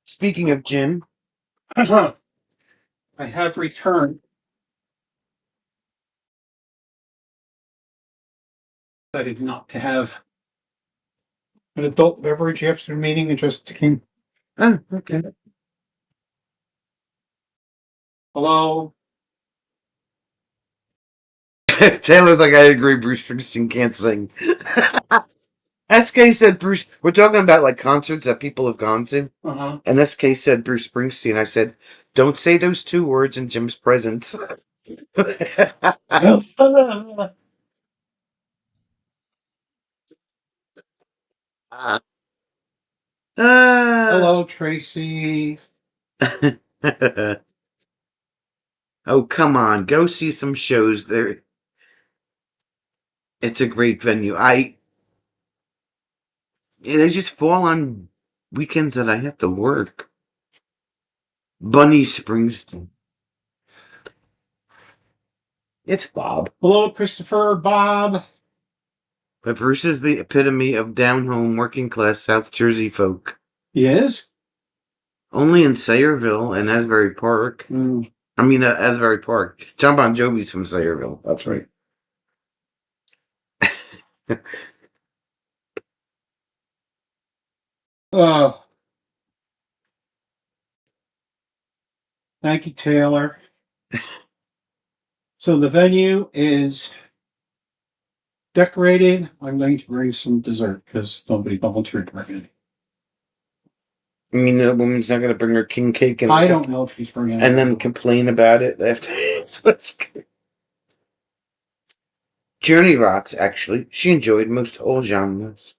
Speaking of Jim. I have returned. Decided not to have an adult beverage after the meeting and just came. Oh, okay. Hello. Taylor's like, I agree, Bruce Springsteen can't sing. SK said Bruce, we're talking about like concerts that people have gone to. Uh-huh. And SK said Bruce Springsteen. I said, don't say those two words in Jim's presence. Hello, Tracy. Oh, come on. Go see some shows. There, it's a great venue. They just fall on weekends that I have to work. Bunny Springsteen. It's Bob. Hello, Christopher, Bob. But Bruce is the epitome of down-home, working-class South Jersey folk. He is? Only in Sayreville and Asbury Park. Mm. I mean, Asbury Park. John Bon Jovi's from Sayreville. That's right. Uh, Thank you, Taylor. So the venue is decorated. I'm going to bring some dessert because nobody volunteered to bring it. I mean, the woman's not going to bring her king cake and I don't know if she's bringing it. And then complain about it after. That's good. Journey rocks, actually. She enjoyed most all genres.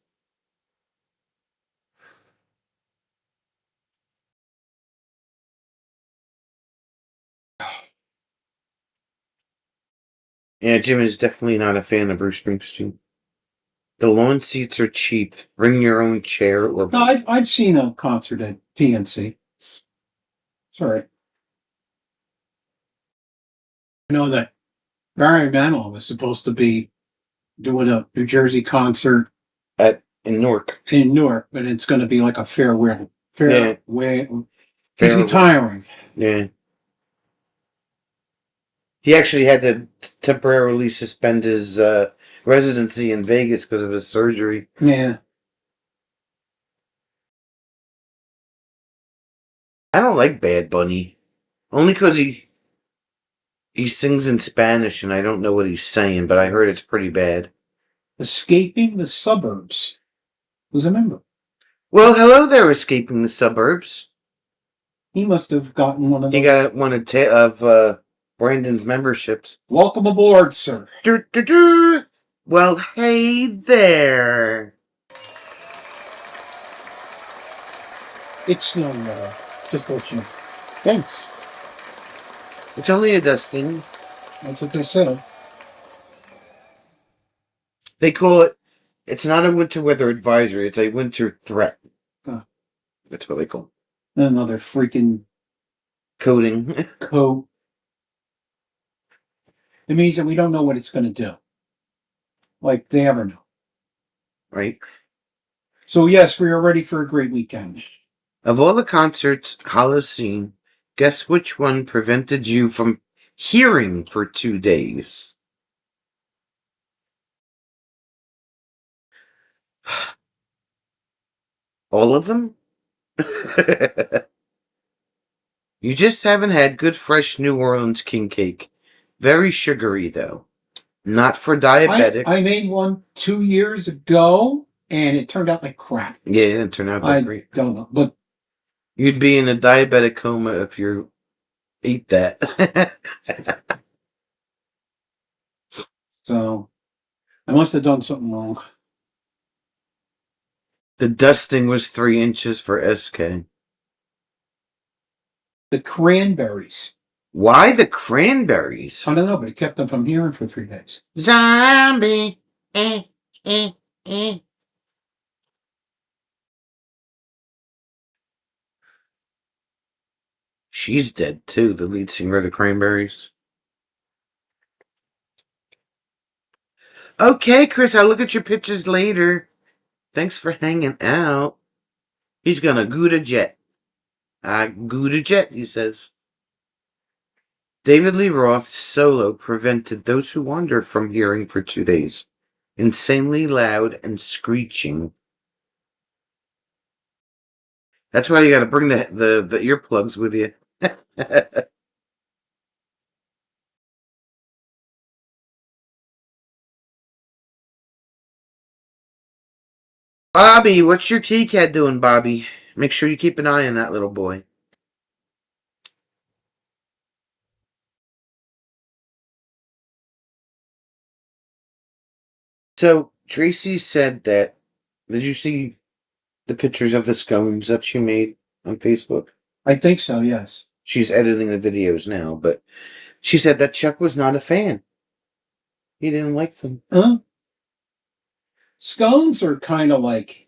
Yeah, Jim is definitely not a fan of Bruce Springsteen. The lawn seats are cheap. Bring your own chair or... No, I've seen a concert at PNC. Sorry. I know that Barry Manilow was supposed to be doing a New Jersey concert in Newark. In Newark, but it's going to be like a farewell. He's Farewell. retiring. Yeah. He actually had to temporarily suspend his residency in Vegas because of his surgery. Yeah. I don't like Bad Bunny. Only because he sings in Spanish and I don't know what he's saying, but I heard it's pretty bad. Escaping the Suburbs. Who's a member? Well, hello there, Escaping the Suburbs. He must have gotten one of those. He got one of Brandon's memberships. Welcome aboard, sir. Well, hey there. It's snowing, just to let you know. Thanks. It's only a dusting. That's what they said. They call it, it's not a winter weather advisory, it's a winter threat. Huh. That's what they call it. Another freaking coding. Code. It means that we don't know what it's going to do. Like they ever know. Right. So yes, we are ready for a great weekend. Of all the concerts Hollow's seen, guess which one prevented you from hearing for 2 days? All of them? You just haven't had good fresh New Orleans king cake. Very sugary though. Not for diabetics. I made one 2 years ago and it turned out like crap. Yeah, it didn't turn out that great. I don't know, but you'd be in a diabetic coma if you ate that. So I must have done something wrong. The dusting was 3 inches for SK. The cranberries. Why the cranberries? I don't know, but it kept them from hearing for 3 days. Zombie. She's dead too, the lead singer of the Cranberries. Okay, Chris, I'll look at your pictures later. Thanks for hanging out. He's gonna Gouda jet. Gouda jet, he says. David Lee Roth's solo prevented those who wander from hearing for 2 days. Insanely loud and screeching. That's why you gotta bring the earplugs with you. Bobby, what's your key cat doing, Bobby? Make sure you keep an eye on that little boy. So, Tracy said that, did you see the pictures of the scones that she made on Facebook? I think so, yes. She's editing the videos now, but she said that Chuck was not a fan. He didn't like them. Huh? Scones are kind of like,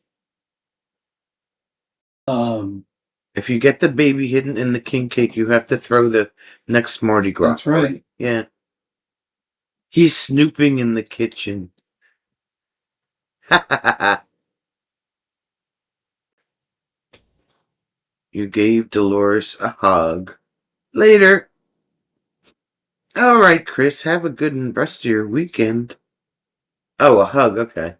if you get the baby hidden in the king cake, you have to throw the next Mardi Gras. That's right. Yeah. He's snooping in the kitchen. You gave Dolores a hug. Later. All right, Chris. Have a good rest of your weekend. Oh, a hug. Okay.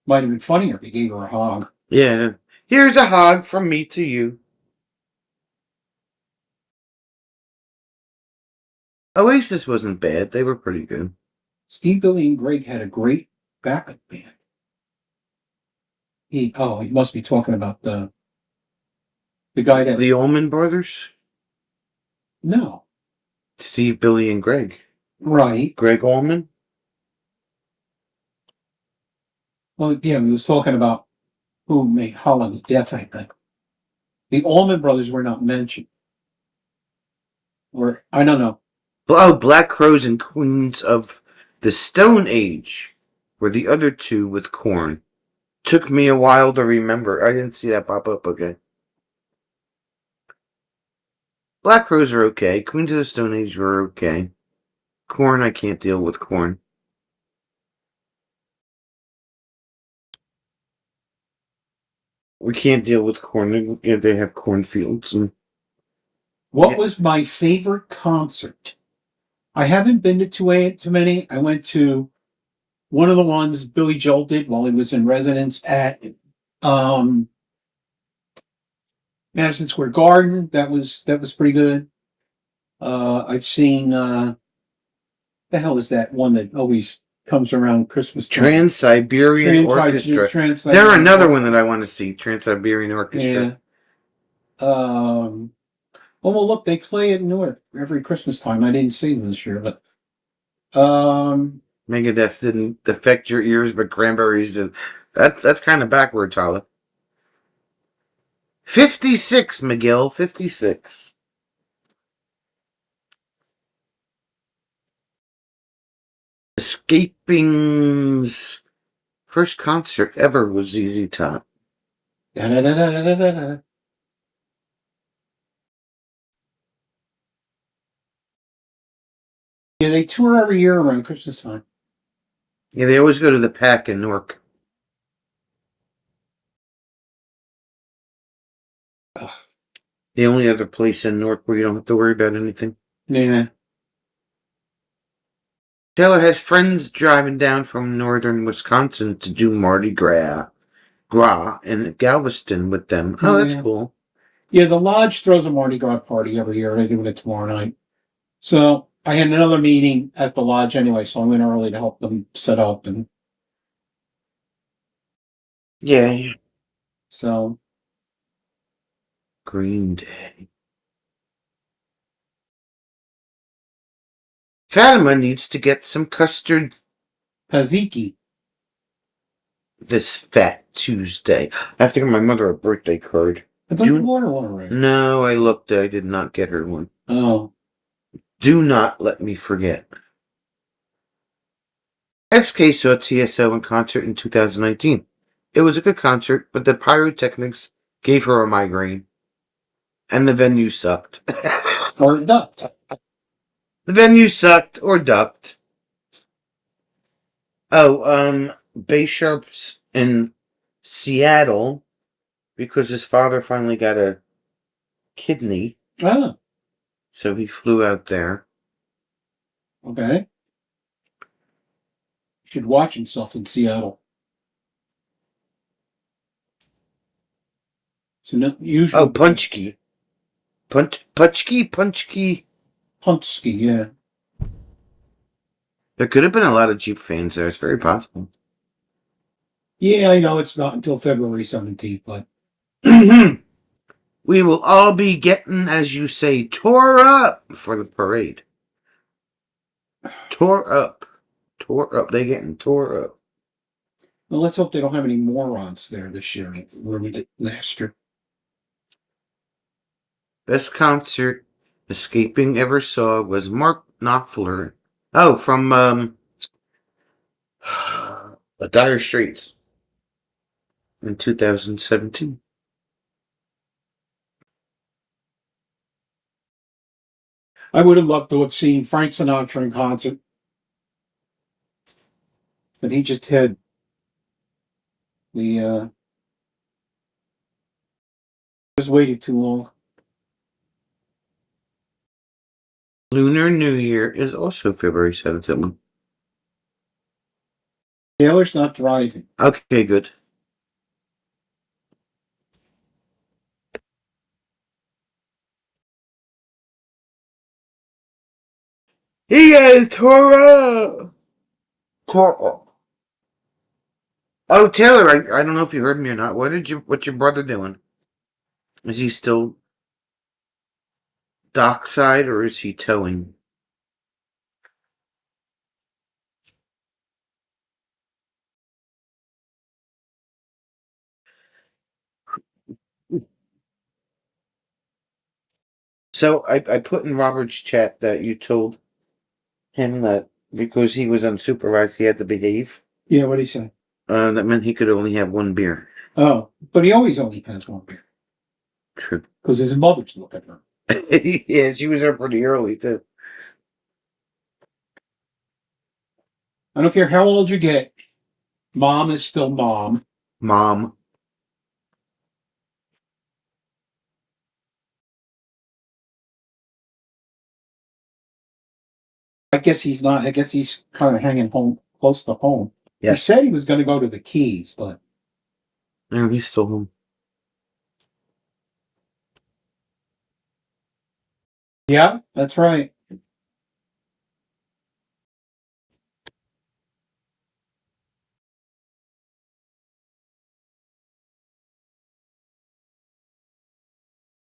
Might have been funnier if you gave her a hug. Yeah. Here's a hug from me to you. Oasis wasn't bad. They were pretty good. Steve, Billy, and Greg had a great backup band. He must be talking about the guy that... The Allman Brothers? No. Steve, Billy, and Greg. Right. Greg Allman? Well, yeah, he was talking about who made Holland of Death, I think. The Allman Brothers were not mentioned. Or, I don't know. Oh, Black Crows and Queens of the Stone Age. were the other two with Korn. Took me a while to remember. I didn't see that pop up again. Black Rose are okay. Queens of the Stone Age were okay. Korn, I can't deal with Korn. We can't deal with Korn. They have cornfields. And What was my favorite concert? I haven't been to too many. I went to one of the ones Billy Joel did while he was in residence at Madison Square Garden. That was pretty good. I've seen the hell is that one that always comes around Christmas time? Trans-Siberian Orchestra. They're another one that I want to see. Trans-Siberian Orchestra. Yeah. Well, look, they play at Newark every Christmas time. I didn't see them this year, but Megadeth didn't affect your ears, but Cranberries did. That's kind of backward, Tyler. 56, Miguel. 56. Escaping's first concert ever was ZZ Top. Da-da-da-da-da-da-da. Yeah, they tour every year around Christmas time. Yeah, they always go to the Pack in Newark. The only other place in Newark where you don't have to worry about anything. Yeah. Taylor has friends driving down from northern Wisconsin to do Mardi Gras in Galveston with them. Oh, that's cool. Yeah, the Lodge throws a Mardi Gras party every year. They're doing it tomorrow night. So I had another meeting at the Lodge anyway, so I went early to help them set up. And yeah. So Green Day. Fatima needs to get some custard Paziki this Fat Tuesday. I have to give my mother a birthday card. I thought you ordered one already. No, I looked. I did not get her one. Oh. Do not let me forget. SK saw TSO in concert in 2019. It was a good concert, but the pyrotechnics gave her a migraine. And the venue sucked. Or ducked. The venue sucked or ducked. Oh, Bay Sharp's in Seattle because his father finally got a kidney. Oh. So he flew out there. Okay. You should watch himself in Seattle. So no, usually. Oh, Punchki. Punchki. Punchki, yeah. There could have been a lot of Jeep fans there. It's very possible. Yeah, I know it's not until February 17th, but. We will all be getting, as you say, tore up for the parade. Tore up. They're getting tore up. Well, let's hope they don't have any morons there this year where we did last year. Best concert Escaping ever saw was Mark Knopfler. Oh, from Dire Straits in 2017. I would have loved to have seen Frank Sinatra in concert. But he just had just waited too long. Lunar New Year is also February 17th. Taylor's not driving. Okay, good. He is tore up. Oh, Taylor, I don't know if you heard me or not. What's your brother doing? Is he still dockside or is he towing? So I put in Robert's chat that you told him that because he was unsupervised, he had to behave. Yeah, what did he say? That meant he could only have one beer. Oh, but he always only has one beer. True. Because his mother's looking at him. Yeah, she was there pretty early, too. I don't care how old you get. Mom is still mom. Mom. I guess he's not. I guess he's kind of hanging home, close to home. Yes. He said he was going to go to the Keys, but... No, he's still home. Yeah, that's right.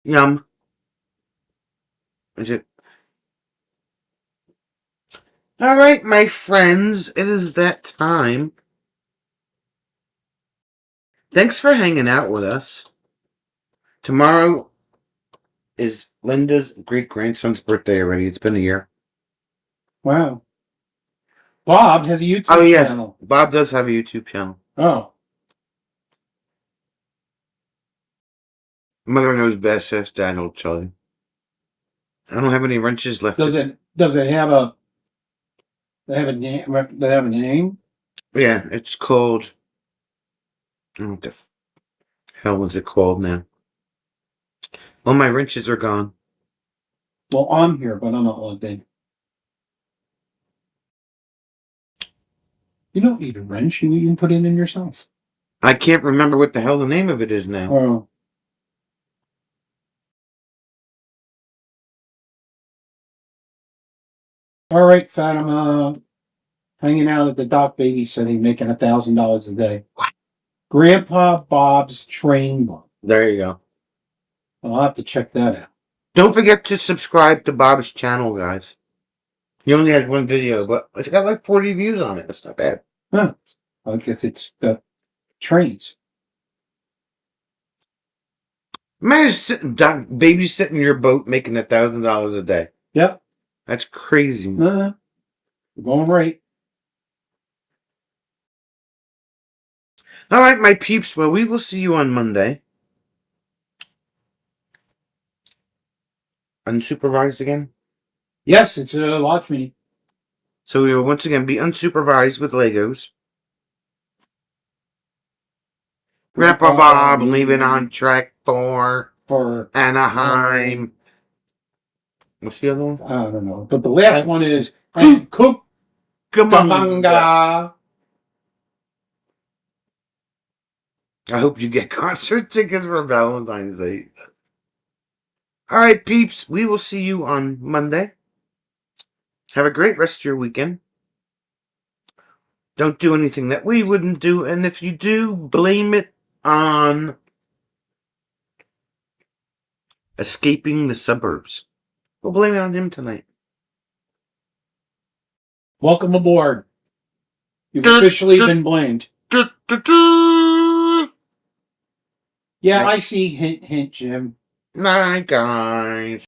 Yum. Is it? All right, my friends, it is that time. Thanks for hanging out with us. Tomorrow is Linda's great-grandson's birthday already. It's been a year. Wow. Bob has a YouTube channel. Bob does have a YouTube channel. Oh. Mother knows best, says Dad will tell you. I don't have any wrenches left. Does it have a... They have a name? They have a name? Yeah, it's called... What the hell is it called now? Well, my wrenches are gone. Well, I'm here, but I'm not logged in. You don't need a wrench. You can put it in yourself. I can't remember what the hell the name of it is now. Oh. All right, Fatima. Hanging out at the dock babysitting, making $1,000 a day. What? Grandpa Bob's Train Book. There you go. I'll have to check that out. Don't forget to subscribe to Bob's channel, guys. He only has one video, but it's got like 40 views on it. That's not bad. Huh. I guess it's trains. Imagine babysitting your boat, making $1,000 a day. Yep. That's crazy. Going right. All right, my peeps. Well, we will see you on Monday. Unsupervised again? Yes, it's a launch meeting. So we will once again be unsupervised with Legos. Grandpa Bob leaving on track for Anaheim. What's the other one? I don't know. But the last one is Cucamonga. I hope you get concert tickets for Valentine's Day. All right, peeps. We will see you on Monday. Have a great rest of your weekend. Don't do anything that we wouldn't do. And if you do, blame it on escaping the suburbs. We'll blame it on him tonight. Welcome aboard. You've officially been blamed. Yeah, I see. Hint, hint, Jim. Night, guys.